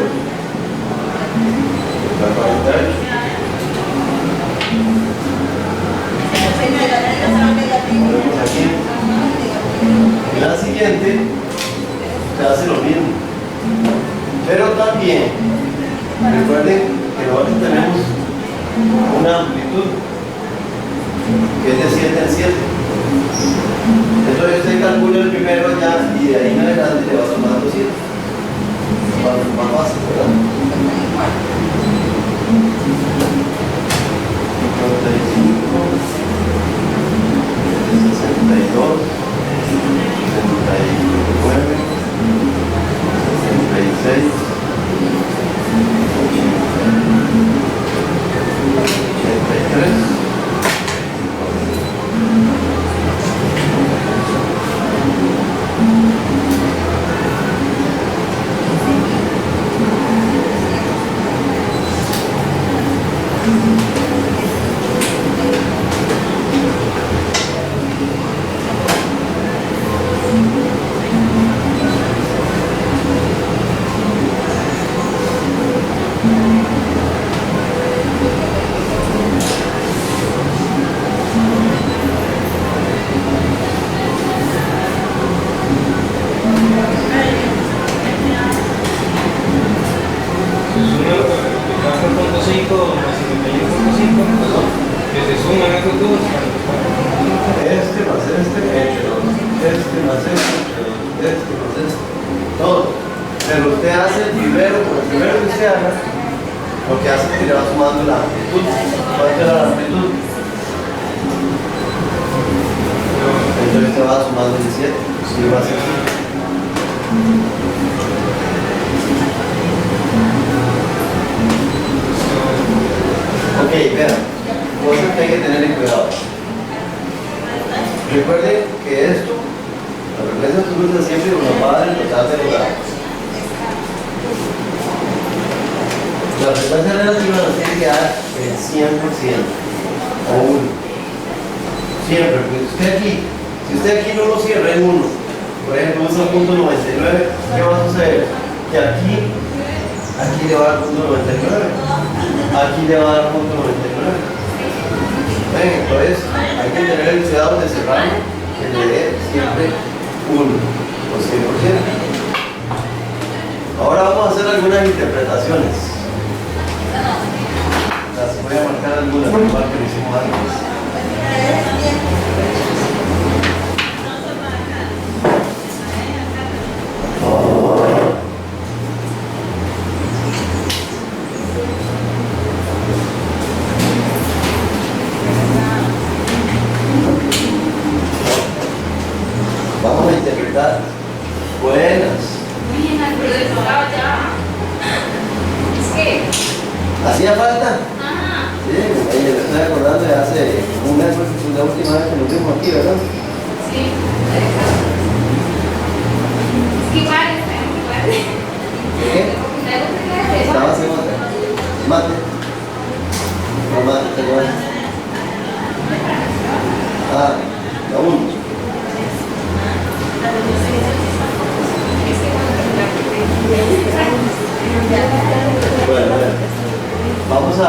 Da 48. Ponemos aquí. En la siguiente se hace lo mismo. Pero también recuerden que nosotros tenemos una amplitud que es de 7 en 7. Entonces usted calcula el primero ya y de ahí en adelante le va sumando 7. Más fácil, ¿verdad? 55, 62, 69, 66, 83. Todo. Pero usted hace el primero, por el primero que usted haga, lo que hace es que le va sumando la amplitud. ¿Cuánto era la amplitud? Entonces te va sumando 17. Y va a ser así. Ok, vean. Cosas que hay que tener en cuidado. Recuerden que esto, la frecuencia absoluta siempre nos va a dar el total de los datos. La frecuencia relativa nos tiene que dar el 100% o 1. Siempre, porque si usted aquí no lo cierra en 1, por ejemplo usa el punto 99, ¿qué va a suceder? Que aquí le va a dar punto 99, aquí le va a dar punto 99. Ven, entonces hay que tener el cuidado de cerrar que le dé siempre 1 o 100%. Ahora vamos a hacer algunas interpretaciones. Las voy a marcar algunas, igual que lo hicimos antes. Vamos a interpretar. Buenas. ¿Hacía falta? Sí, me estoy acordando de hace un mes, fue la última vez que nos vimos aquí, ¿verdad? Sí. Es que igual, ¿Qué? Estaba haciendo mate. No mate, te voy. Ah, la 1. Bueno, vamos a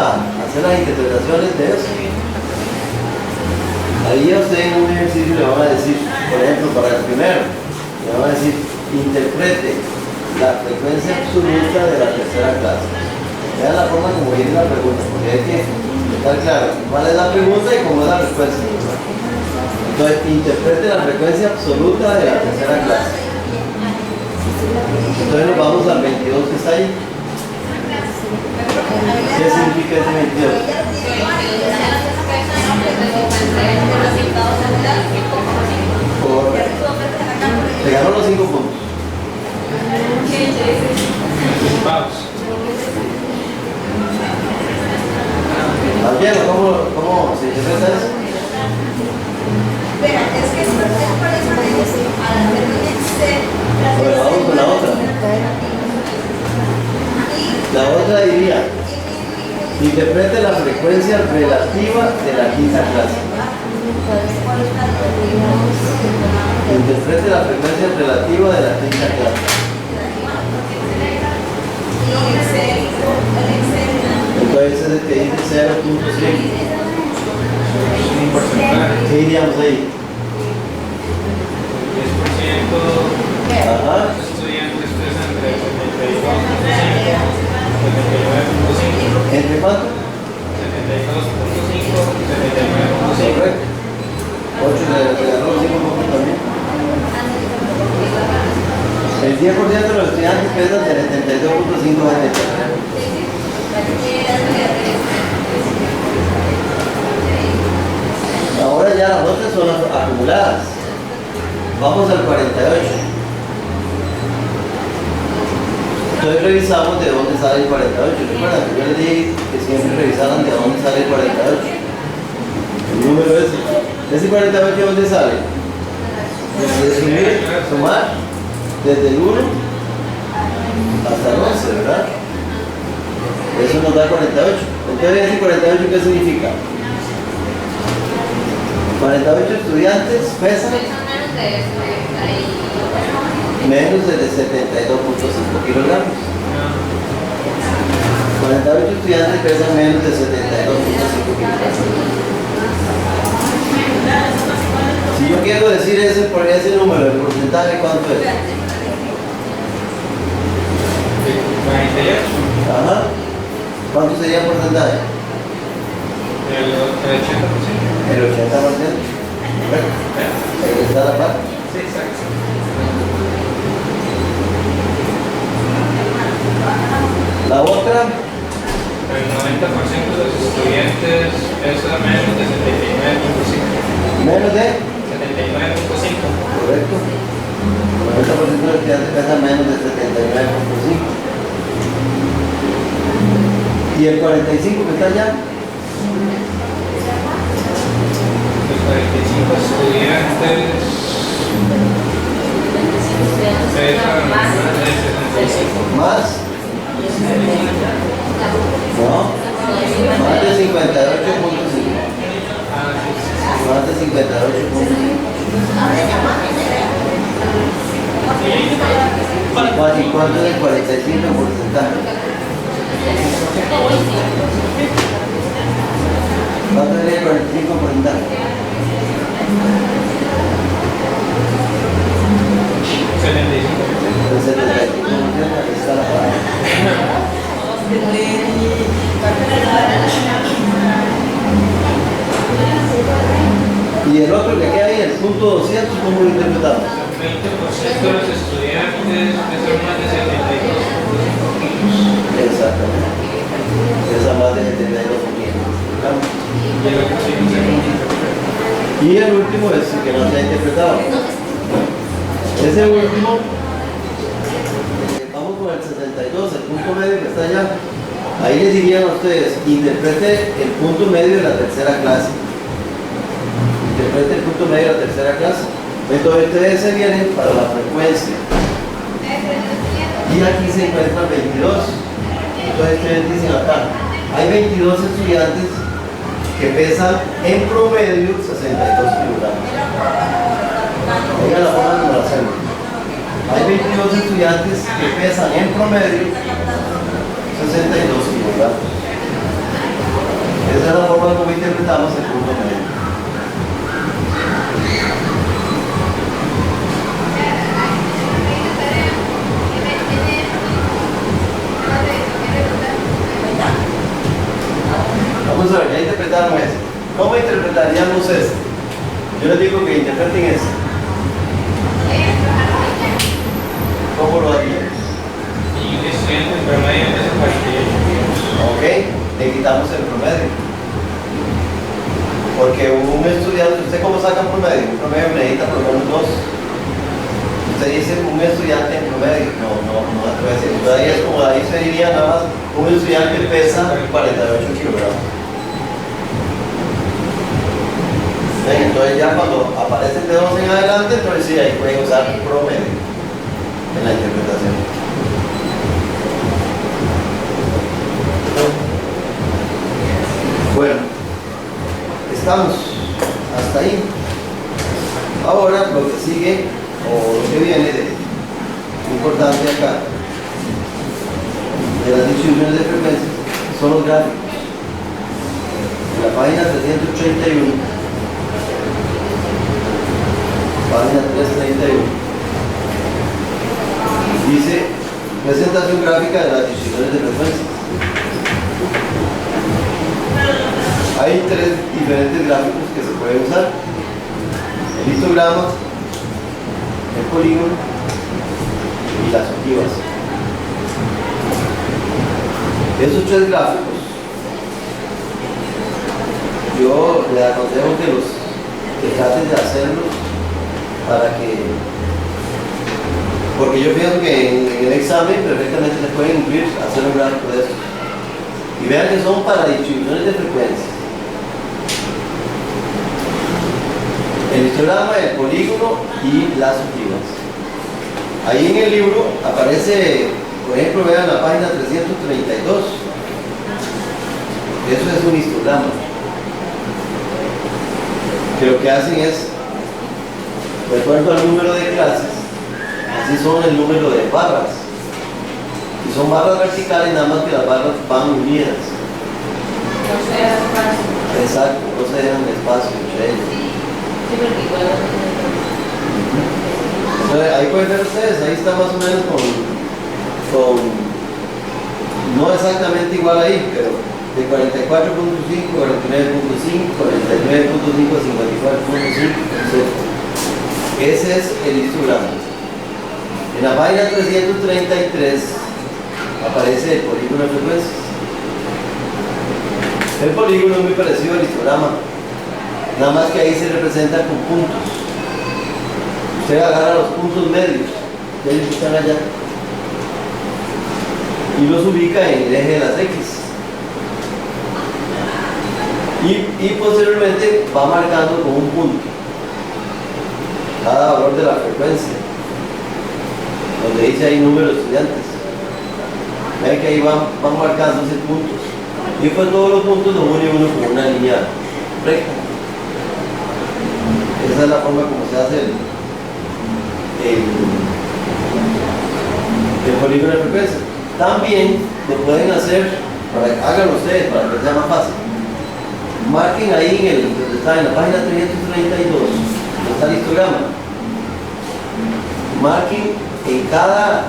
hacer las interpretaciones de eso. Ahí a usted en un ejercicio le van a decir, por ejemplo, para el primero, le van a decir, interprete la frecuencia absoluta de la tercera clase. Vean la forma como viene la pregunta, porque hay que estar claro cuál es la pregunta y cómo es la respuesta. Entonces, interprete la frecuencia absoluta de la tercera clase. Entonces nos vamos al 22 que está ahí. ¿Qué significa ese 22? Te ganó los 5 puntos. Vamos. ¿También? ¿Cómo se interpreta eso? Espera, es que esto es para eso a la termina Bueno, vamos con la otra. La otra diría, interprete la frecuencia relativa de la quinta clase. Interprete la frecuencia relativa de la quinta clase. Entonces es el que dice 0.5. Un porcentaje. ¿Qué diríamos ahí? 10%. Ajá. Estudiantes pesan entre 72.5 y 79.5. ¿Entre cuánto? 72.5 y 79.5. Correcto. 8 le ganó los 5 puntos también. El 10% de los estudiantes pesan de 72.5 metros. Ahora ya las otras son las acumuladas. Vamos al 48. Entonces revisamos de dónde sale el 48. Recuerdan que yo les dije que siempre revisaran de dónde sale el 48. El número ese. ¿Ese 48 de dónde sale? Desde sumar desde el 1 hasta el 11, ¿verdad? Eso nos da 48. Entonces ese 48 ¿qué significa? 48 estudiantes pesan menos de 72.5 kilogramos. 48 estudiantes pesan menos de 72.5 kilogramos. Si yo quiero decir ese número, el porcentaje, ¿cuánto es? 48. Ajá. ¿Cuánto sería el porcentaje? El 80%. El 80%. Correcto. Ahí está la parte. Sí, exacto. La otra, El 90% de los estudiantes pesan menos de 79.5. menos de. 79.5. Correcto. El 90% de los estudiantes pesan menos de 79.5. ¿Y el 45 que está allá? Los 45 estudiantes pesan más de 75. ¿Más? No. Más de 58.5. Más de 58.5. ¿Y cuánto es el 45 en porcentaje? ¿Cuánto es el 45 en porcentaje? 75. El 75%, aquí está la palabra. Y el otro que queda ahí, el punto 200, ¿cómo lo interpretamos? 20% de los estudiantes pesan más de 72.5 kilos. Exactamente. Pesa más de 72 kilos. Y el otro sí no sé cómo se interpreta. Y el último es el que no se ha interpretado. Ese último, vamos con el 62, el punto medio que está allá. Ahí les dirían a ustedes, interprete el punto medio de la tercera clase. Interprete el punto medio de la tercera clase. Entonces ustedes se vienen para la frecuencia. Y aquí se encuentran 22. Entonces ustedes dicen acá, hay 22 estudiantes que pesan en promedio 62 kilogramos. Oigan la forma como lo hacemos. Hay 22 estudiantes que pesan en promedio 62 kilogramos. Esa es la forma como interpretamos el punto medio. Vamos a ver, ya interpretaron eso. ¿Cómo interpretaríamos esto? Yo les digo que interpreten eso. ¿Cómo lo haríamos? Y un estudiante en promedio de 48. Ok, le quitamos el promedio. Porque un estudiante, ¿usted cómo saca un promedio? Un promedio necesita por lo menos 2. Usted dice un estudiante en promedio. No puede decir. Entonces ahí es como ahí se diría nada más, un estudiante pesa 48 kilogramos. Entonces ya cuando aparecen de 2 en adelante, entonces sí, ahí pueden usar promedio en la interpretación. Bueno, estamos hasta ahí. Ahora lo que sigue, o lo que viene de importante acá, de las distribuciones de frecuencias, son los gráficos. En la página 331, página 331, dice presentación gráfica de las distribuciones de frecuencias. Hay 3 diferentes gráficos que se pueden usar: el histograma, el polígono y las ojivas. Esos 3 gráficos, yo le aconsejo que traten de hacerlos para que, porque yo pienso que en el examen perfectamente les pueden incluir hacer un gráfico de eso. Y vean que son para distribuciones de frecuencia. El histograma, el polígono y las ojivas. Ahí en el libro aparece, por ejemplo, vean la página 332. Eso es un histograma. Que lo que hacen es, de acuerdo al número de clases, así son el número de barras. Y son barras verticales, nada más que las barras van unidas. Exacto, no se dejan espacio entre ellas. Entonces, ahí pueden ver ustedes, ahí está más o menos con no exactamente igual ahí, pero de 44.5, 49.5, 49.5, 54.5, etc. Ese es el histograma. En la página 333 aparece el polígono de frecuencias. El polígono es muy parecido al histograma, nada más que ahí se representa con puntos. Usted agarra los puntos medios, ellos que están allá, y los ubica en el eje de las X. Y posteriormente va marcando con un punto cada valor de la frecuencia, donde dice ahí número de estudiantes. Vean que ahí van marcándose puntos. Y después todos los puntos los une uno con una línea recta. Esa es la forma como se hace el polígono de frecuencia. También lo pueden hacer, háganlo ustedes para que sea más fácil. Marquen ahí donde está en la página 332, donde está el histograma. Marquen en cada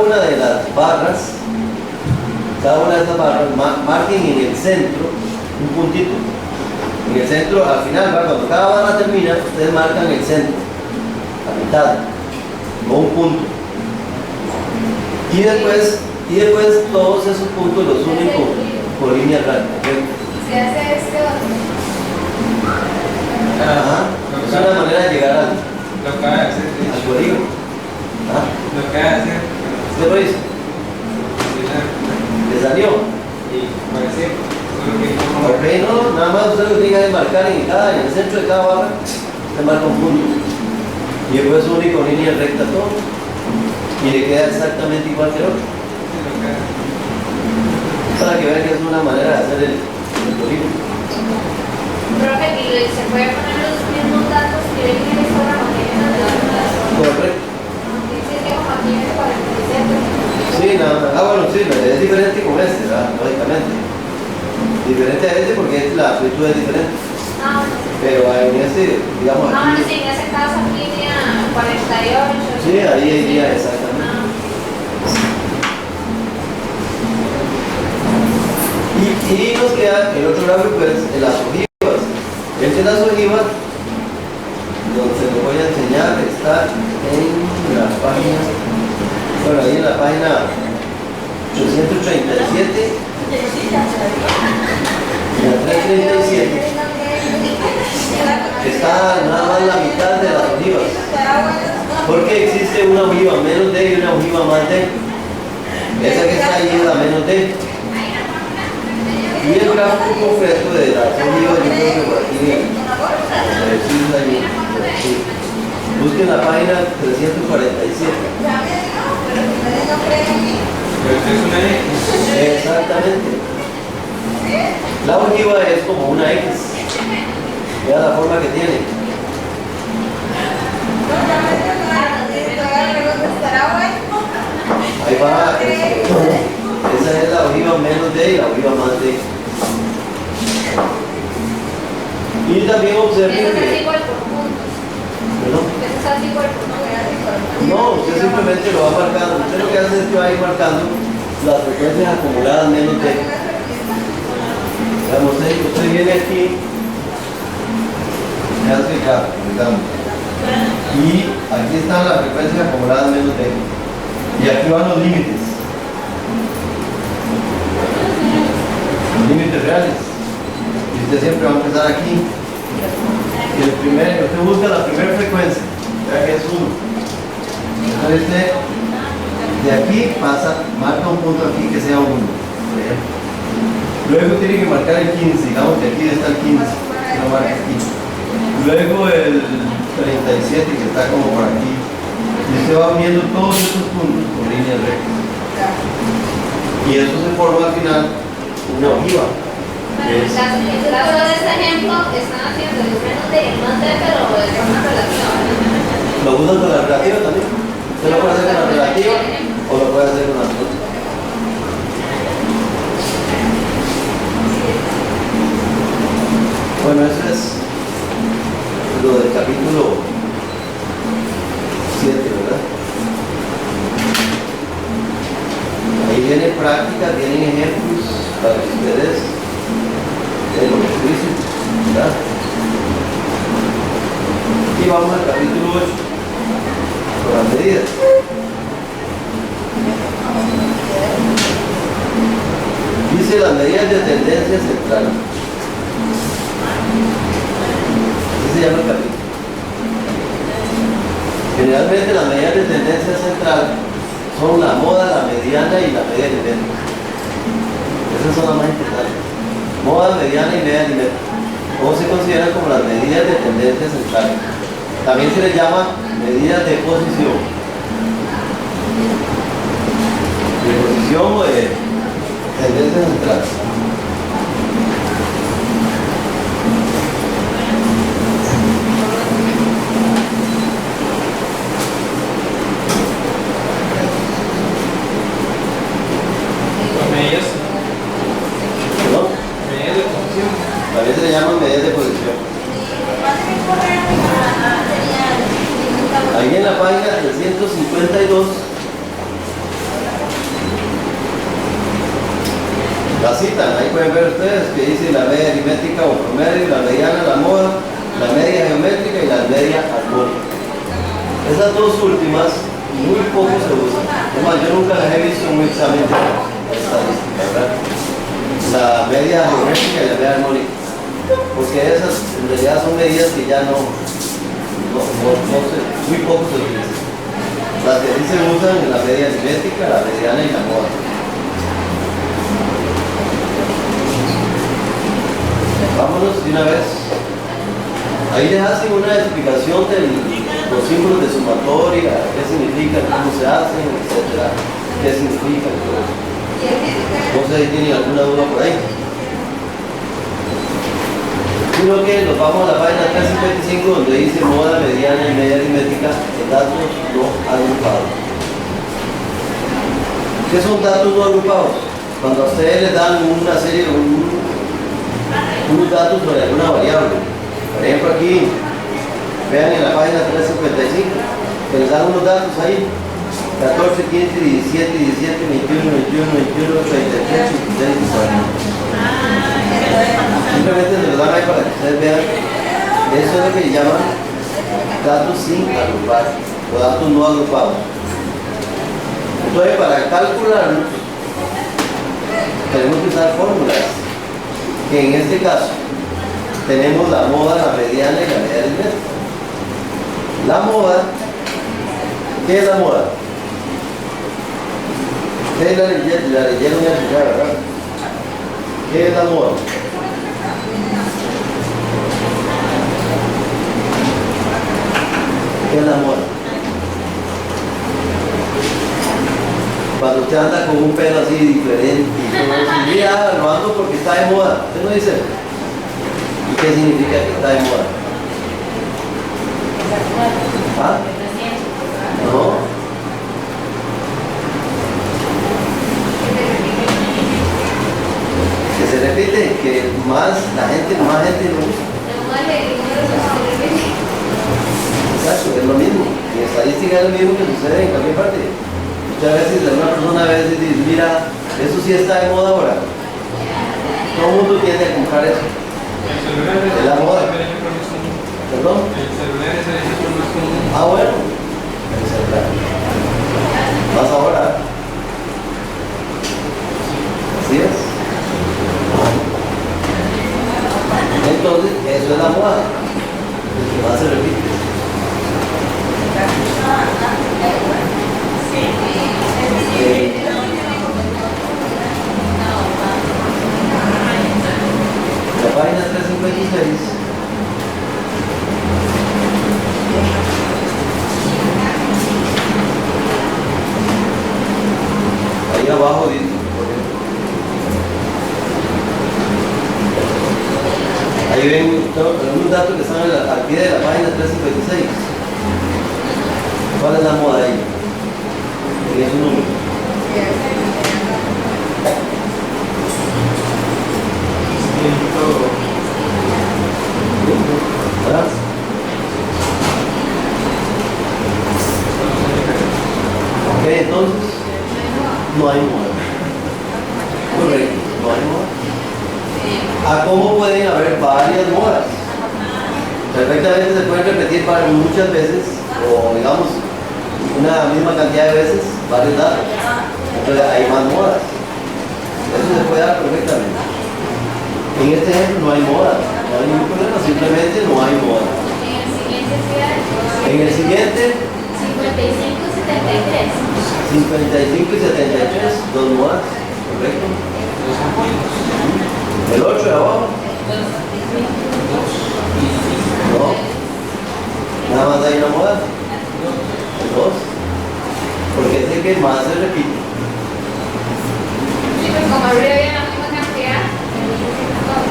una de las barras, marquen en el centro un puntito. En el centro, al final, cuando cada barra termina, ustedes marcan el centro, la mitad, o un punto. Y después todos esos puntos los unen por línea recta. Se hace este otro. Ajá. Es una manera de llegar al Lo acaba de hacer. polígono. Lo acaba de hacer. ¿Usted lo hizo? ¿Le salió? Y parece. Ok, no, nada más usted lo tiene que marcar en el centro de cada barra, se marca un punto. Y después une con línea recta todo. Y le queda exactamente igual que el otro. Para que vean que es una manera de hacer el polígono. Profe, y se puede poner los mismos datos que ven en el histograma que vienen de la Correcto. dice que como aquí en el 47. Sí, bueno, sí, es diferente con este, ¿verdad? Lógicamente. Diferente a este porque la amplitud es diferente. Ah, bueno, sí. Pero en este, digamos Ah, bueno, aquí. sí, en ese caso aquí iría 48. Sí, ahí iría exactamente. Ah. Y nos queda el otro gráfico es de las ojivas. Entre las ojivas, donde se lo voy a enseñar, está en la página, bueno, ahí en la página 837 y la 337. Está nada más la mitad de las ojivas. Porque existe una ojiva menos D y una ojiva más D. Esa que está ahí es la menos D. Y el gráfico completo de las ojivas, yo creo que por aquí viene. Busquen la página 347. Pero usted es una X. Exactamente. La ojiva es como una X. Vea la forma que tiene. Ahí va. Esa es la ojiva menos D y la ojiva más D. Y también observen Eso es que... igual por puntos. ¿Perdón? Eso es igual por puntos. No, usted simplemente lo va marcando. Usted lo que hace es que va a ir marcando las frecuencias acumuladas menos D. Digamos, usted viene aquí, me hace acá, digamos. Y aquí están las frecuencias acumuladas menos D. Y aquí van los límites. Los límites reales. Y usted siempre va a empezar aquí. Y usted busca la primera frecuencia, ya que es 1. Entonces de aquí pasa, marca un punto aquí que sea 1, por ejemplo. Luego tiene que marcar el 15, digamos que aquí está el 15, lo marca aquí. Luego el 37 que está como por aquí. Y usted va uniendo todos estos puntos con líneas rectas. Y eso se forma al final una ojiva. Bueno, en el caso de este ejemplo, están haciendo el menos de más D, pero de forma relativa. Lo usan con la relativa también. Usted lo puede hacer con la relativa o lo puede hacer con la absoluta. Bueno, eso es lo del capítulo 7, ¿verdad? Ahí viene práctica, vienen ejemplos para que ustedes den lo que dicen, ¿verdad? Y vamos al capítulo 8, con las medidas. Dice las medidas de tendencia central. Así se llama el capítulo. Generalmente las medidas de tendencia central son la moda, la mediana y la media aritmética. Esas son las más importantes. Moda, mediana y media aritmética. ¿Cómo se consideran como las medidas de tendencia central? También se les llama medidas de posición. De posición o de tendencia central. ¿No? Medidas de posición. También se le llaman medidas de posición. Ahí en la página 352 la citan, ahí pueden ver ustedes que dice la media aritmética o promedio, la mediana, la moda, la media geométrica y la media armónica. Esas dos últimas muy poco se usan. Además, yo nunca las he visto en un examen de estadística, ¿verdad? La media geométrica y la media armónica. Porque esas en realidad son medidas que ya muy poco se utilizan. Las que sí se usan en la media aritmética, la mediana y la moda. Vámonos de una vez. Ahí les hacen una explicación de los símbolos de sumatoria, qué significan, cómo se hacen, etcétera, qué significan, todo eso. No sé si tienen alguna duda por ahí. Sino que nos vamos a la página 355 donde dice moda, mediana y media aritmética de datos no agrupados. ¿Qué son datos no agrupados? Cuando a ustedes les dan una serie de unos datos sobre alguna variable. Por ejemplo aquí, vean en la página 355, que les dan unos datos ahí. 14, 15, 17, 17, 21, 21, 21, 33, 26, 40. Simplemente se lo dan ahí para que ustedes vean. Eso es lo que llaman datos sin agrupar o datos no agrupados. Entonces, para calcularlos, tenemos que usar fórmulas. Que en este caso, tenemos la moda, la mediana y la media aritmética. La moda, ¿qué es la moda? Ustedes la leyeron ya, ¿verdad? ¿Qué es la moda? ¿Qué es la moda? Cuando usted anda con un pelo así diferente, y mira, lo ando porque está de moda. Usted no dice. ¿Y qué significa que está de moda? ¿Ah? No. Que se repite, que más gente lo usa. Exacto, es lo mismo. En estadística es lo mismo que sucede en cualquier parte. Muchas veces una persona a veces dice, mira, eso sí está de moda ahora. Todo el mundo tiende a comprar eso. El celular Es la moda. ¿Perdón? El celular es el ejemplo más común. Ah, bueno. El celular. Más ahora. Así es. Entonces, eso es la moda. El que más se repite. La página 356. Ahí abajo dice, ahí ven unos datos que están al pie de la página 356. ¿Cuál es la moda ahí? Es un número. ¿Verdad? Ok, entonces no hay moda. Correcto, no hay moda. ¿A cómo pueden haber varias modas? Perfectamente se pueden repetir muchas veces, o digamos, una misma cantidad de veces, varios datos. Entonces hay más modas. Eso se puede dar perfectamente. En este ejemplo no hay moda, no hay ningún problema, simplemente no hay moda. En el siguiente, 55 y 73. 55 y 73, dos modas, correcto. El 8 de abajo, no, nada más hay una moda. El 2, porque es el que más se repite. Sí, pero como arriba había la misma cantidad.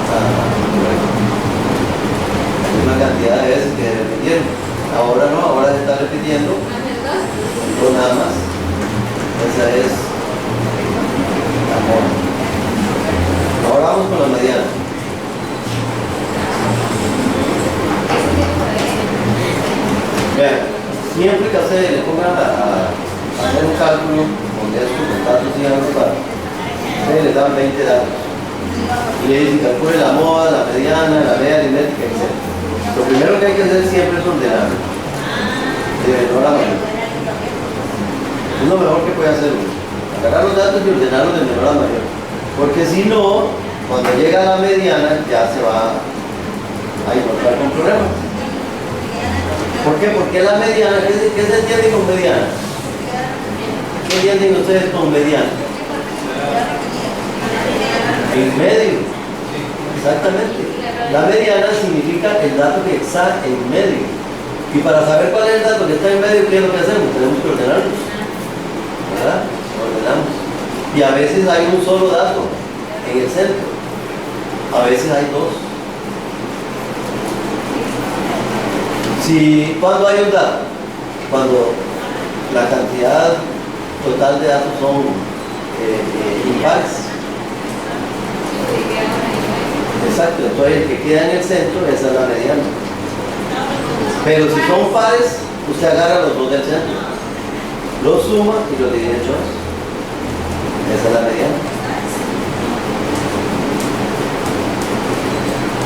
Correcto. Una cantidad de veces que se repitieron. Ahora no, ahora se está repitiendo. Dos nada más. Esa es la moda. Ahora vamos con la mediana. Vean, siempre que ustedes le pongan a hacer un cálculo donde estos datos sigan agrupados, ustedes les dan 20 datos. Y le dicen calcule la moda, la mediana, la media aritmética, etc. Lo primero que hay que hacer siempre es ordenarlo. De menor a mayor. Es lo mejor que puede hacer uno. Agarrar los datos y ordenarlos de menor a mayor. Porque si no, cuando llega a la mediana ya se va a encontrar con problemas. ¿Por qué? Porque la mediana, ¿qué se entiende con mediana? ¿Qué entienden ustedes con mediana? En medio. Exactamente. La mediana significa el dato que está en medio. Y para saber cuál es el dato que está en medio, ¿qué es lo que hacemos? Tenemos que ordenarlos. ¿Verdad? Ordenamos. Y a veces hay un solo dato en el centro. A veces hay dos. ¿Cuándo hay un dato? Cuando la cantidad total de datos son impares. Exacto, entonces el que queda en el centro, esa es la mediana. Pero si son pares, usted agarra los dos del centro, los suma y los divide en dos. Esa es la mediana.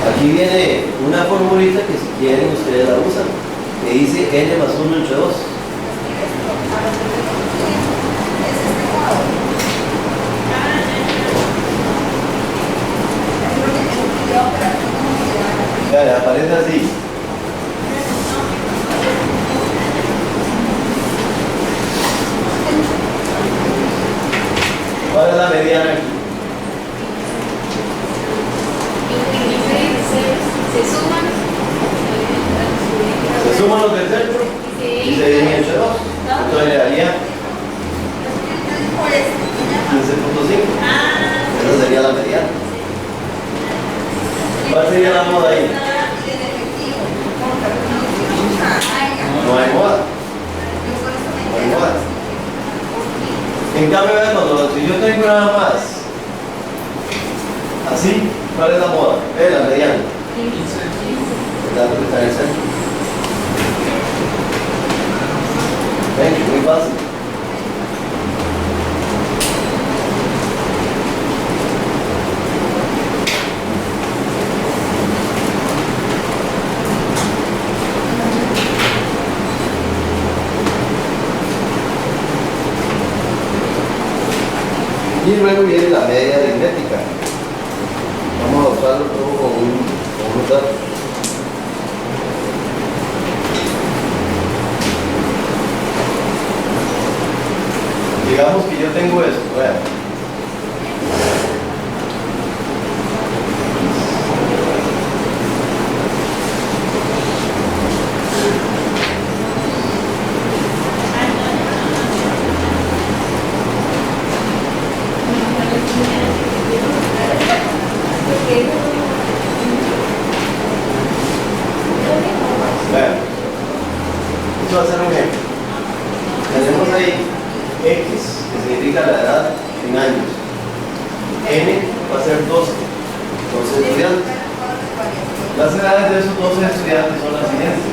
Aquí viene una formulita que si quieren ustedes la usan, que dice n más 1 entre 2. Vale, aparece así. ¿Cuál es la mediana aquí? Se suman los del centro y se dividen entre 2. Entonces le daría 15.5. Esa sería la mediana. ¿Cuál sería la moda ahí? No hay moda. No hay moda. En cambio, si yo tengo nada más así, ¿cuál es la moda? La mediana. El dato que está en el centro. Ven, muy fácil. Y luego viene la media aritmética. Vamos a usarlo todo con un dato. Digamos que yo tengo esto, vean. Vean, esto va a ser un ejemplo. Tenemos ahí X, que significa la edad en años. N va a ser 12 estudiantes. Las edades de esos 12 estudiantes son las siguientes.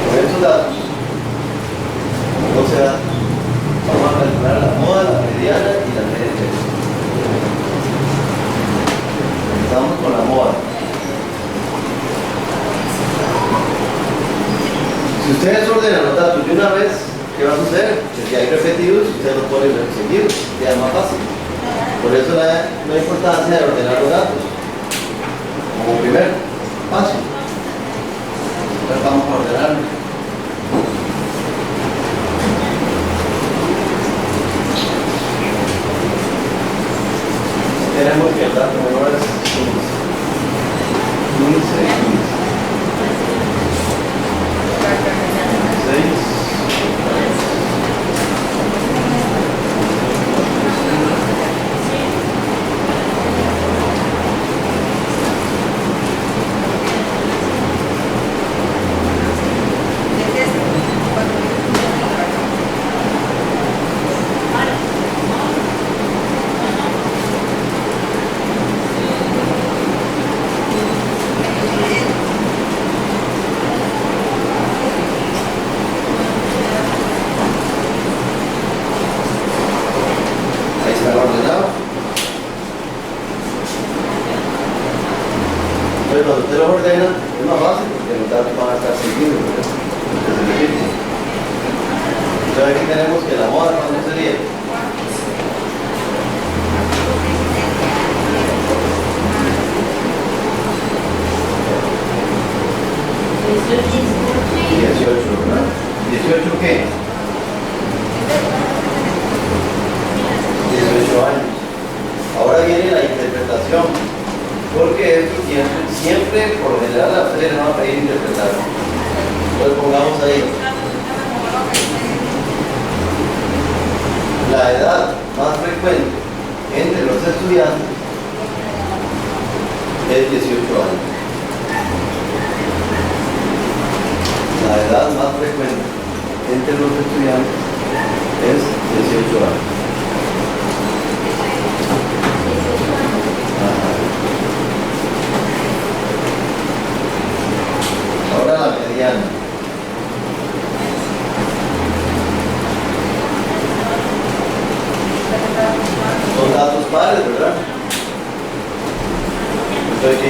Con estos datos, entonces vamos a calcular la moda, la mediana y la media. Empezamos con la moda. Si ustedes ordenan los datos de una vez, ¿qué va a suceder? Que si hay repetidos, ustedes los ponen seguidos, ya es más fácil. Por eso la importancia de ordenar los datos como primer paso. Entonces vamos a ordenarlo. Tenemos que el dato menor es 15, ahí está ordenado. Entonces cuando usted los ordena es más fácil porque los datos van a estar seguidos. Entonces aquí tenemos que la moda ¿cuándo sería? ¿verdad? 18 ¿qué? 18 años. Ahora viene la interpretación, porque esto siempre por lo general a ustedes les van a pedir interpretar. Entonces pongamos ahí la edad más frecuente entre los estudiantes es 18 años. La edad más frecuente entre los estudiantes es 18 años. Ajá. Ahora la mediana. Son datos pares, ¿verdad? Entonces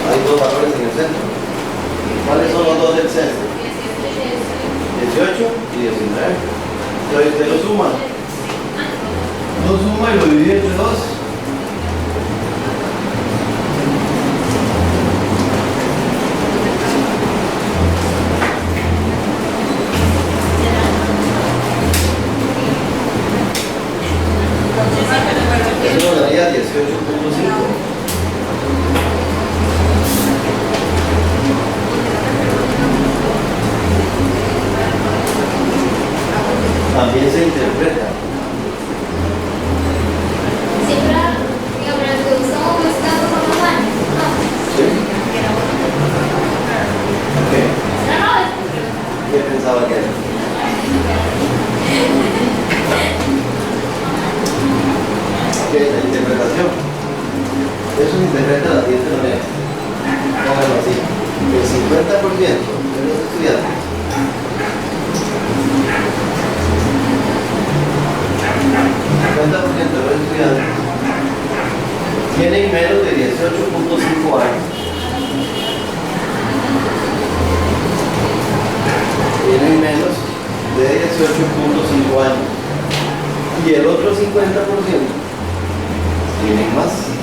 hay dos valores en el centro. ¿Cuáles son los dos del centro? 18 y 19. Entonces usted lo suma. Lo suma y lo divide entre 2. Eso nos daría 18.5. También se interpreta. Siempre, digamos, los que usamos los casos son los años, ¿no? ¿Sí? ¿Qué? No, es porque ¿Qué pensaba que era? ¿Qué es la interpretación? Eso se interpreta de la siguiente manera. Pónganlo así. El 50% de los estudiantes de los estudiantes tienen menos de 18.5 años. Tienen menos de 18.5 años. Y el otro 50% tienen más.